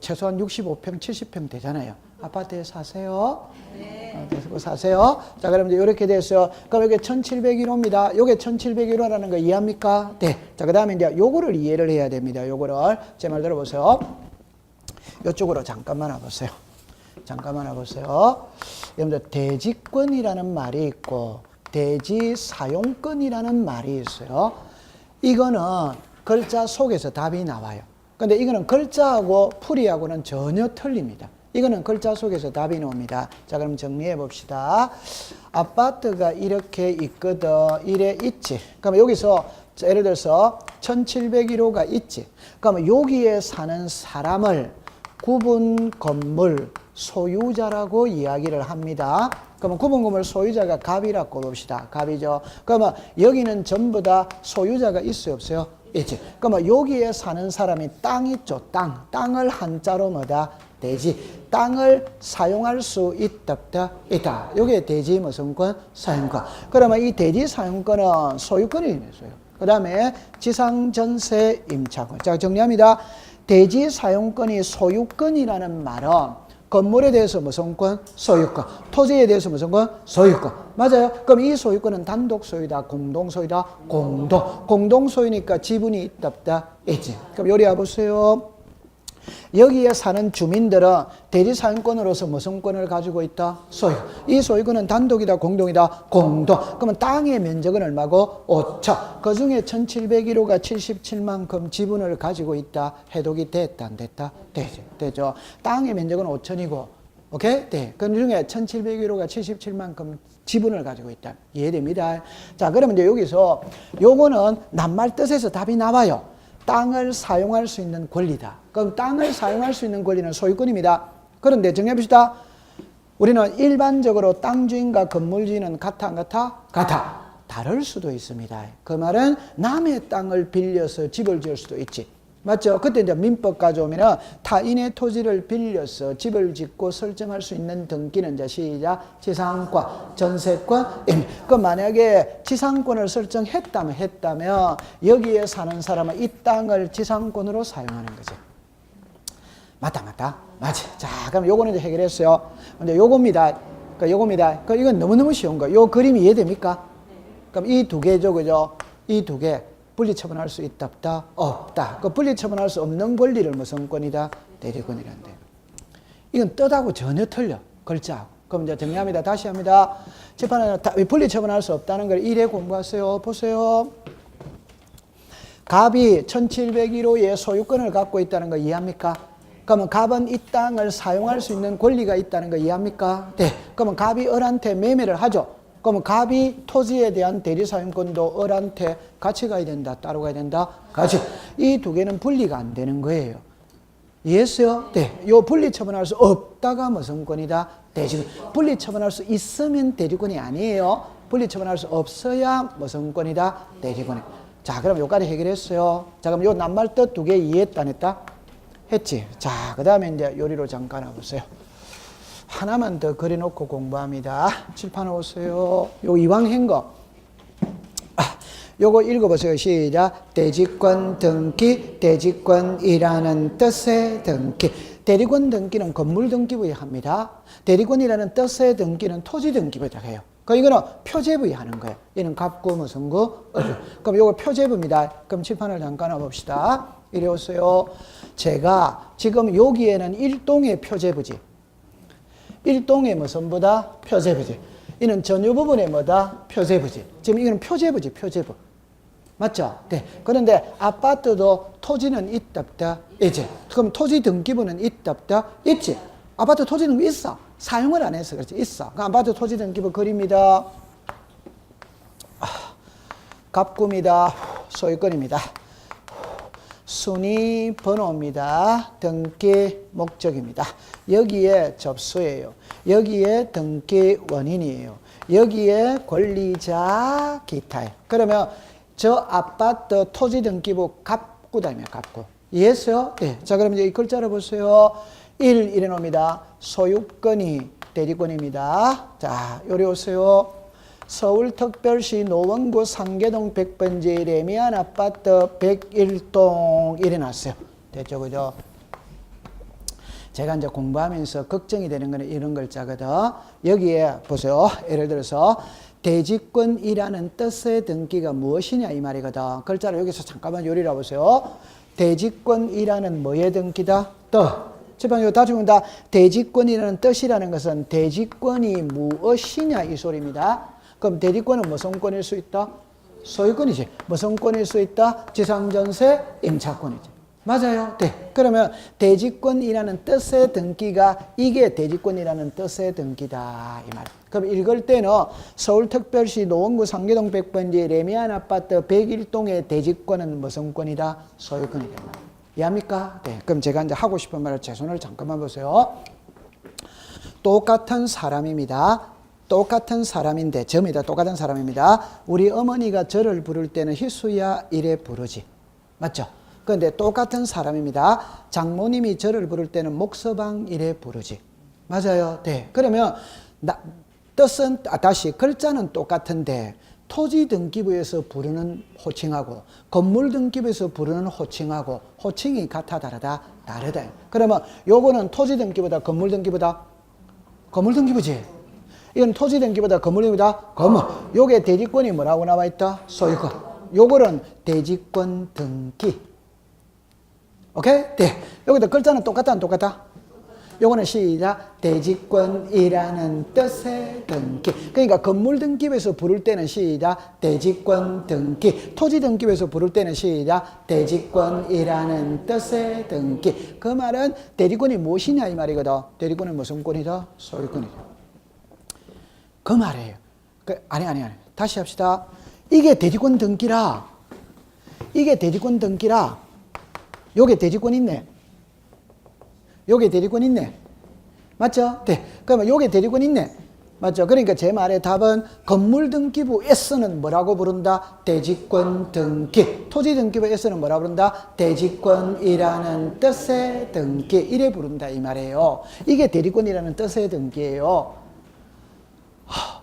최소한 65평, 70평 되잖아요. 아파트에 사세요. 네. 사세요. 자, 그럼 이제 이렇게 됐어요. 그럼 이게 1701호입니다. 요게 1701호라는 거 이해합니까? 네. 자, 그 다음에 이제 요거를 이해를 해야 됩니다. 요거를. 제 말 들어보세요. 요쪽으로 잠깐만 와보세요. 여러분들, 대지권이라는 말이 있고, 대지사용권이라는 말이 있어요. 이거는 글자 속에서 답이 나와요. 근데 이거는 글자하고 풀이하고는 전혀 틀립니다. 이거는 글자 속에서 답이 나옵니다. 자, 그럼 정리해 봅시다. 아파트가 이렇게 있거든. 이래 있지. 그럼 여기서 자, 예를 들어서 1701호가 있지. 그러면 여기에 사는 사람을 구분 건물 소유자라고 이야기를 합니다. 그러면 구분 건물 소유자가 갑이라고 봅시다. 갑이죠. 그러면 여기는 전부 다 소유자가 있어요, 없어요? 있지. 그러면 여기에 사는 사람이 땅 있죠. 땅을 한자로 뭐다? 대지. 땅을 사용할 수 있다, 없다? 있다. 여기에 대지 무슨권? 사용권. 그러면 이 대지 사용권은 소유권이 있어요. 그 다음에 지상 전세 임차권. 자, 정리합니다. 대지 사용권이 소유권이라는 말은 건물에 대해서 무슨 권? 소유권. 토지에 대해서 무슨 권? 소유권. 맞아요? 그럼 이 소유권은 단독 소유다, 공동 소유다, 공동. 공동 소유니까 지분이 있다, 없다? 있지. 그럼 요리 와보세요. 여기에 사는 주민들은 대지 사용권으로서 무슨 권을 가지고 있다? 소유. 이 소유권은 단독이다, 공동이다? 공동. 그러면 땅의 면적은 얼마고? 5천. 그 중에 1701호가 77만큼 지분을 가지고 있다. 해독이 됐다, 안 됐다? 되죠. 되죠. 땅의 면적은 5천이고, 오케이? 네. 그 중에 1701호가 77만큼 지분을 가지고 있다. 이해됩니다. 자, 그러면 이제 여기서 요거는 낱말 뜻에서 답이 나와요. 땅을 사용할 수 있는 권리다. 그럼 땅을 사용할 수 있는 권리는 소유권입니다. 그런데 정해봅시다. 우리는 일반적으로 땅 주인과 건물 주인은 같아, 안 같아? 같아. 다를 수도 있습니다. 그 말은 남의 땅을 빌려서 집을 지을 수도 있지. 맞죠? 그때 이제 민법 가져오면 타인의 토지를 빌려서 집을 짓고 설정할 수 있는 등기는 이제 시작 지상권, 전세권, 그 만약에 지상권을 설정했다면 여기에 사는 사람은 이 땅을 지상권으로 사용하는 거지. 맞다. 맞지. 자, 그럼 요거는 이제 해결했어요. 근데 요겁니다. 요겁니다. 이건 너무너무 쉬운 거. 요 그림이 이해됩니까? 그럼 이 두 개죠, 그죠? 이 두 개. 분리처분할 수 있다, 없다? 없다. 그 분리처분할 수 없는 권리를 무슨 권이다? 대리권이란데. 이건 뜻하고 전혀 틀려. 글자하고. 그럼 이제 정리합니다. 다시 합니다. 재판은 분리처분할 수 없다는 걸 1회 공부하세요. 보세요. 갑이 1701호의 소유권을 갖고 있다는 거 이해합니까? 그러면 갑은 이 땅을 사용할 수 있는 권리가 있다는 거 이해합니까? 네. 그러면 갑이 을한테 매매를 하죠. 그러면 갑이 토지에 대한 대리사용권도 을한테 같이 가야 된다, 따로 가야 된다? 같이. 이 두 개는 분리가 안 되는 거예요. 이해했어요? 네. 요 분리처분할 수 없다가 무슨 권이다? 대리권. 분리처분할 수 있으면 대리권이 아니에요. 분리처분할 수 없어야 무슨 권이다? 대리권이. 자, 그럼 요까지 해결했어요. 자, 그럼 요 낱말 뜻 두 개 이해했다, 안 했다? 했지. 자, 그 다음에 이제 요리로 잠깐 와보세요. 하나만 더 그려놓고 공부합니다. 칠판 오세요. 요 이왕 한 거. 요거 읽어보세요. 시작. 대지권 등기, 대지권이라는 뜻의 등기. 대리권 등기는 건물 등기부에 합니다. 대리권이라는 뜻의 등기는 토지 등기부에 해요. 이거는 표제부에 하는 거예요. 얘는 갑구, 무슨 구, 을. 그럼 요거 표제부입니다. 그럼 칠판을 잠깐 와봅시다. 이리 오세요. 제가 지금 여기에는 일동의 표제부지. 일동의 무슨 부다? 표제부지. 이는 전유 부분의 뭐다? 표제부지. 지금 이거는 표제부지, 표제부. 맞죠? 네. 그런데 아파트도 토지는 있다, 없다? 있지. 그럼 토지 등기부는 있다, 없다? 있지. 아파트 토지 등기부 있어. 사용을 안 해서 그렇지. 있어. 그럼 아파트 토지 등기부 그립니다. 갑구입니다. 소유권입니다. 순위 번호입니다. 등기 목적입니다. 여기에 접수예요. 여기에 등기 원인이에요. 여기에 권리자 기타예요. 그러면 저 아파트 토지 등기부 갑구다며 갑구. 이해했어요? 네. 자, 그럼 이제 이 글자를 보세요. 1 이래 놓습니다. 소유권이 대리권입니다. 자, 요리 오세요. 서울특별시 노원구 상계동 100번지 레미안 아파트 101동 이래 놨어요. 됐죠, 그죠? 제가 이제 공부하면서 걱정이 되는 거는 이런 글자거든. 여기에 보세요. 예를 들어서 대지권이라는 뜻의 등기가 무엇이냐 이 말이거든. 글자를 여기서 잠깐만 요리라 보세요. 대지권이라는 뭐의 등기다? 뜻. 재판 이거 다시 본다. 대지권이라는 뜻이라는 것은 대지권이 무엇이냐 이 소리입니다. 그럼 대리권은 무슨 권일 수 있다? 소유권이지. 무슨 권일 수 있다? 지상전세 임차권이지. 맞아요. 네. 그러면 대지권이라는 뜻의 등기가 이게 대지권이라는 뜻의 등기다 이 말. 그럼 읽을 때는 서울특별시 노원구 상계동 100번지 레미안 아파트 101동의 대지권은 무슨 권이다? 소유권이다. 이해합니까? 네. 그럼 제가 이제 하고 싶은 말을 제 손을 잠깐만 보세요. 똑같은 사람입니다. 똑같은 사람인데, 점이다. 똑같은 사람입니다. 우리 어머니가 저를 부를 때는 희수야 이래 부르지. 맞죠? 그런데 똑같은 사람입니다. 장모님이 저를 부를 때는 목서방 이래 부르지. 맞아요. 네. 그러면 뜻은 다시 글자는 똑같은데 토지 등기부에서 부르는 호칭하고 건물 등기부에서 부르는 호칭하고 호칭이 같아 다르다? 다르다. 그러면 요거는 토지 등기보다 건물 등기보다 건물 등기부지. 이건 토지 등기보다 건물 등기보다 건물. 요게 대지권이 뭐라고 나와 있다? 소유권. 요거는 대지권 등기. 오케이? 네. 여기도 글자는 똑같다 안 똑같다? 요거는 시작. 대지권이라는 뜻의 등기. 그러니까 건물 등기부에서 부를 때는 시작. 대지권 등기. 토지 등기부에서 부를 때는 시작. 대지권이라는 뜻의 등기. 그 말은 대리권이 무엇이냐 이 말이거든. 대리권은 무슨 권이다? 소유권이다. 그 말이에요. 아니. 다시 합시다. 이게 대지권 등기라. 이게 대지권 등기라. 요게 대지권 있네. 요게 대리권 있네. 맞죠? 네. 그러면 요게 대리권 있네. 맞죠? 그러니까 제 말의 답은 건물 등기부 S는 뭐라고 부른다? 대지권 등기. 토지 등기부 S는 뭐라고 부른다? 대지권이라는 뜻의 등기. 이래 부른다 이 말이에요. 이게 대리권이라는 뜻의 등기예요.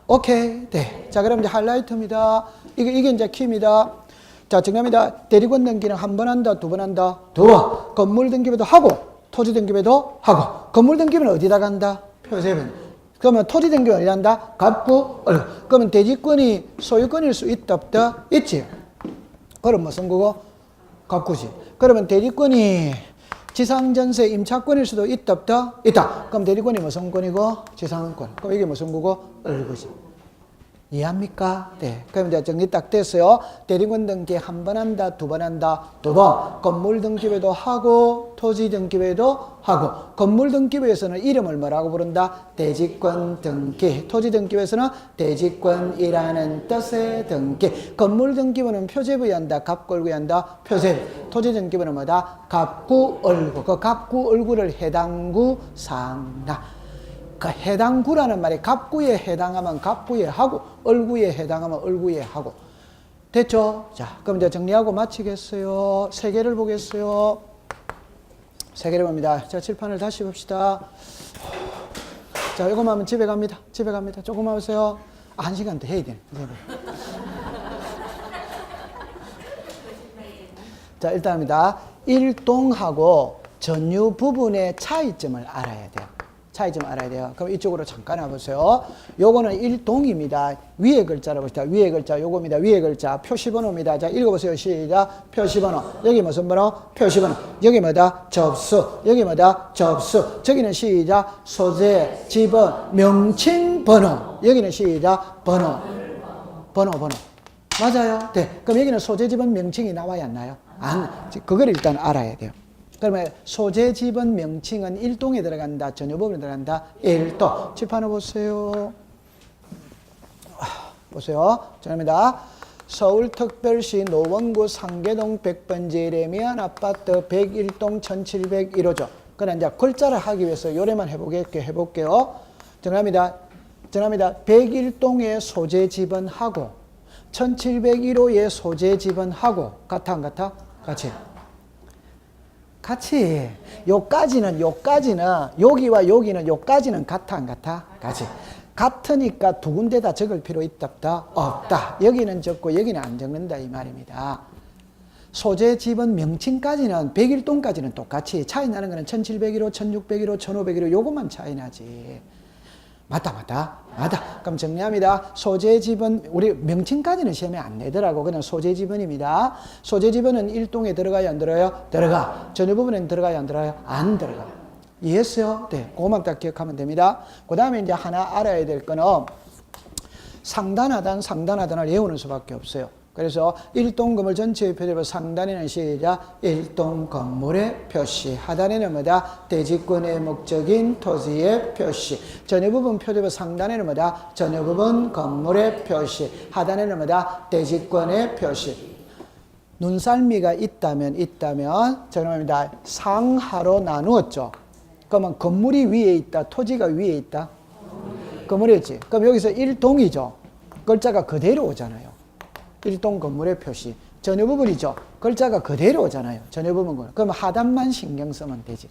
오케이. 네. 자, 그럼 이제 하이라이트입니다. 이게 이제 키입니다. 자, 정답입니다. 대리권 등기는 한 번 한다, 두 번 한다? 두 번. 건물 등기부도 하고 토지 등기부도 하고. 건물 등기부는 어디다 간다? 표세번. 그러면 토지 등기부는 어디다 간다? 갑구, 얼구. 그러면 대지권이 소유권일 수 있다, 없다? 있지. 그럼 무슨 거고? 갑구지. 그러면 대지권이 지상전세 임차권일 수도 있다, 없다? 있다. 그럼 대리권이 무슨 권이고? 지상권. 그럼 이게 무슨 거고? 얼구지. 이해합니까? 네. 그럼 이제 정리 딱 됐어요. 대리권 등기 한 번 한다, 두 번 한다, 두 번. 건물 등기부에도 하고, 토지 등기부에도 하고. 건물 등기부에서는 이름을 뭐라고 부른다? 대지권 등기. 토지 등기부에서는 대지권이라는 뜻의 등기. 건물 등기부는 표제부여한다, 갑구얼구한다, 표제부. 토지 등기부는 뭐다? 갑구얼구. 그 갑구얼구를 해당구 상나. 그 해당구라는 말이 갑구에 해당하면 갑구에 하고 얼구에 해당하면 얼구에 하고. 됐죠? 자, 그럼 이제 정리하고 마치겠어요. 세 개를 보겠어요. 세 개를 봅니다. 자, 칠판을 다시 봅시다. 자, 이거만 하면 집에 갑니다. 집에 갑니다. 조금만 오세요. 한 시간 더 해야 돼. 자, 일단 합니다. 일동하고 전유 부분의 차이점을 알아야 돼요. 차이점 알아야 돼요. 그럼 이쪽으로 잠깐 와보세요. 요거는 일동입니다. 위에 글자로 봅시다. 위에 글자 요겁니다. 위에 글자 표시번호입니다. 자, 읽어보세요. 시작. 표시번호. 여기 무슨 번호? 표시번호. 여기 뭐다? 접수. 여기 뭐다? 접수. 저기는 시작. 소재, 지번, 명칭, 번호. 여기는 시작. 번호. 번호. 맞아요? 네. 그럼 여기는 소재, 지번, 명칭이 나와야 안 나요? 그걸 일단 알아야 돼요. 그러면 소재 지번 명칭은 일동에 들어간다, 전유법에 들어간다. 일동. 칠판을 보세요. 보세요. 정답입니다. 서울특별시 노원구 상계동 100번지 레미안 아파트 101동 1701호죠. 그럼 이제 글자를 하기 위해서 요래만 해볼게요. 정답입니다. 101동의 소재 지번하고 1701호의 소재 지번하고 같아 안 같아? 같이. 요까지는 여기와 여기는 요까지는 같아 안 같아? 같이. 같으니까 두 군데 다 적을 필요 있다 없다? 없다. 여기는 적고 여기는 안 적는다 이 말입니다. 소재 지번 명칭까지는 101동까지는 똑같이 차이 나는 거는 1701호, 1601호, 1501호 요것만 차이 나지. 맞다. 그럼 정리합니다. 소재 지번, 우리 명칭까지는 시험에 안 내더라고. 그냥 소재 지번입니다. 소재 지번은 일동에 들어가요, 안 들어가요? 들어가. 전유 부분에는 들어가요, 안 들어가요? 안 들어가. 이해했어요? 네. 그것만 딱 기억하면 됩니다. 그 다음에 이제 하나 알아야 될 거는 상단하단을 외우는 수밖에 없어요. 그래서 일동 건물 전체의 표대로 상단에는 시작 일동 건물의 표시, 하단에는 뭐다? 대지권의 목적인 토지의 표시. 전여 부분 표대로 상단에는 뭐다? 전여 부분 건물의 표시, 하단에는 뭐다? 대지권의 표시. 눈썰미가 있다면 저놈입니다. 상하로 나누었죠. 그러면 건물이 위에 있다, 토지가 위에 있다? 건물이었지. 그럼 여기서 일동이죠. 글자가 그대로 오잖아요. 일동 건물의 표시. 전여 부분이죠. 글자가 그대로 오잖아요. 전여 부분. 그럼 하단만 신경 쓰면 되지.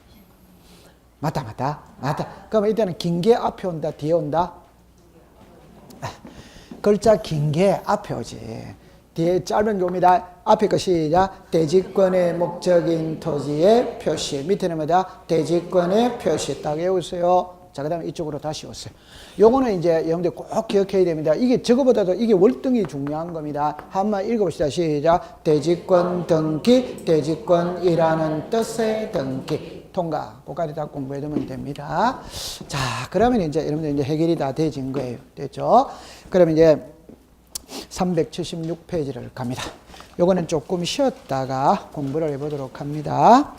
맞다. 그러면 이때는 긴 게 앞에 온다, 뒤에 온다? 글자 긴 게 앞에 오지. 뒤에 짧은 게 옵니다. 앞에 거 시작. 대지권의 목적인 토지의 표시. 밑에는 뭐다? 대지권의 표시. 딱 외우세요. 자, 그 다음에 이쪽으로 다시 오세요. 요거는 이제 여러분들 꼭 기억해야 됩니다. 이게 저거보다도 이게 월등히 중요한 겁니다. 한번 읽어봅시다. 시작. 대지권 등기, 대지권이라는 뜻의 등기. 통과. 그거까지 다 공부해두면 됩니다. 자, 그러면 이제 여러분들 이제 해결이 다 되진 거예요. 됐죠? 그러면 이제 376페이지를 갑니다. 요거는 조금 쉬었다가 공부를 해보도록 합니다.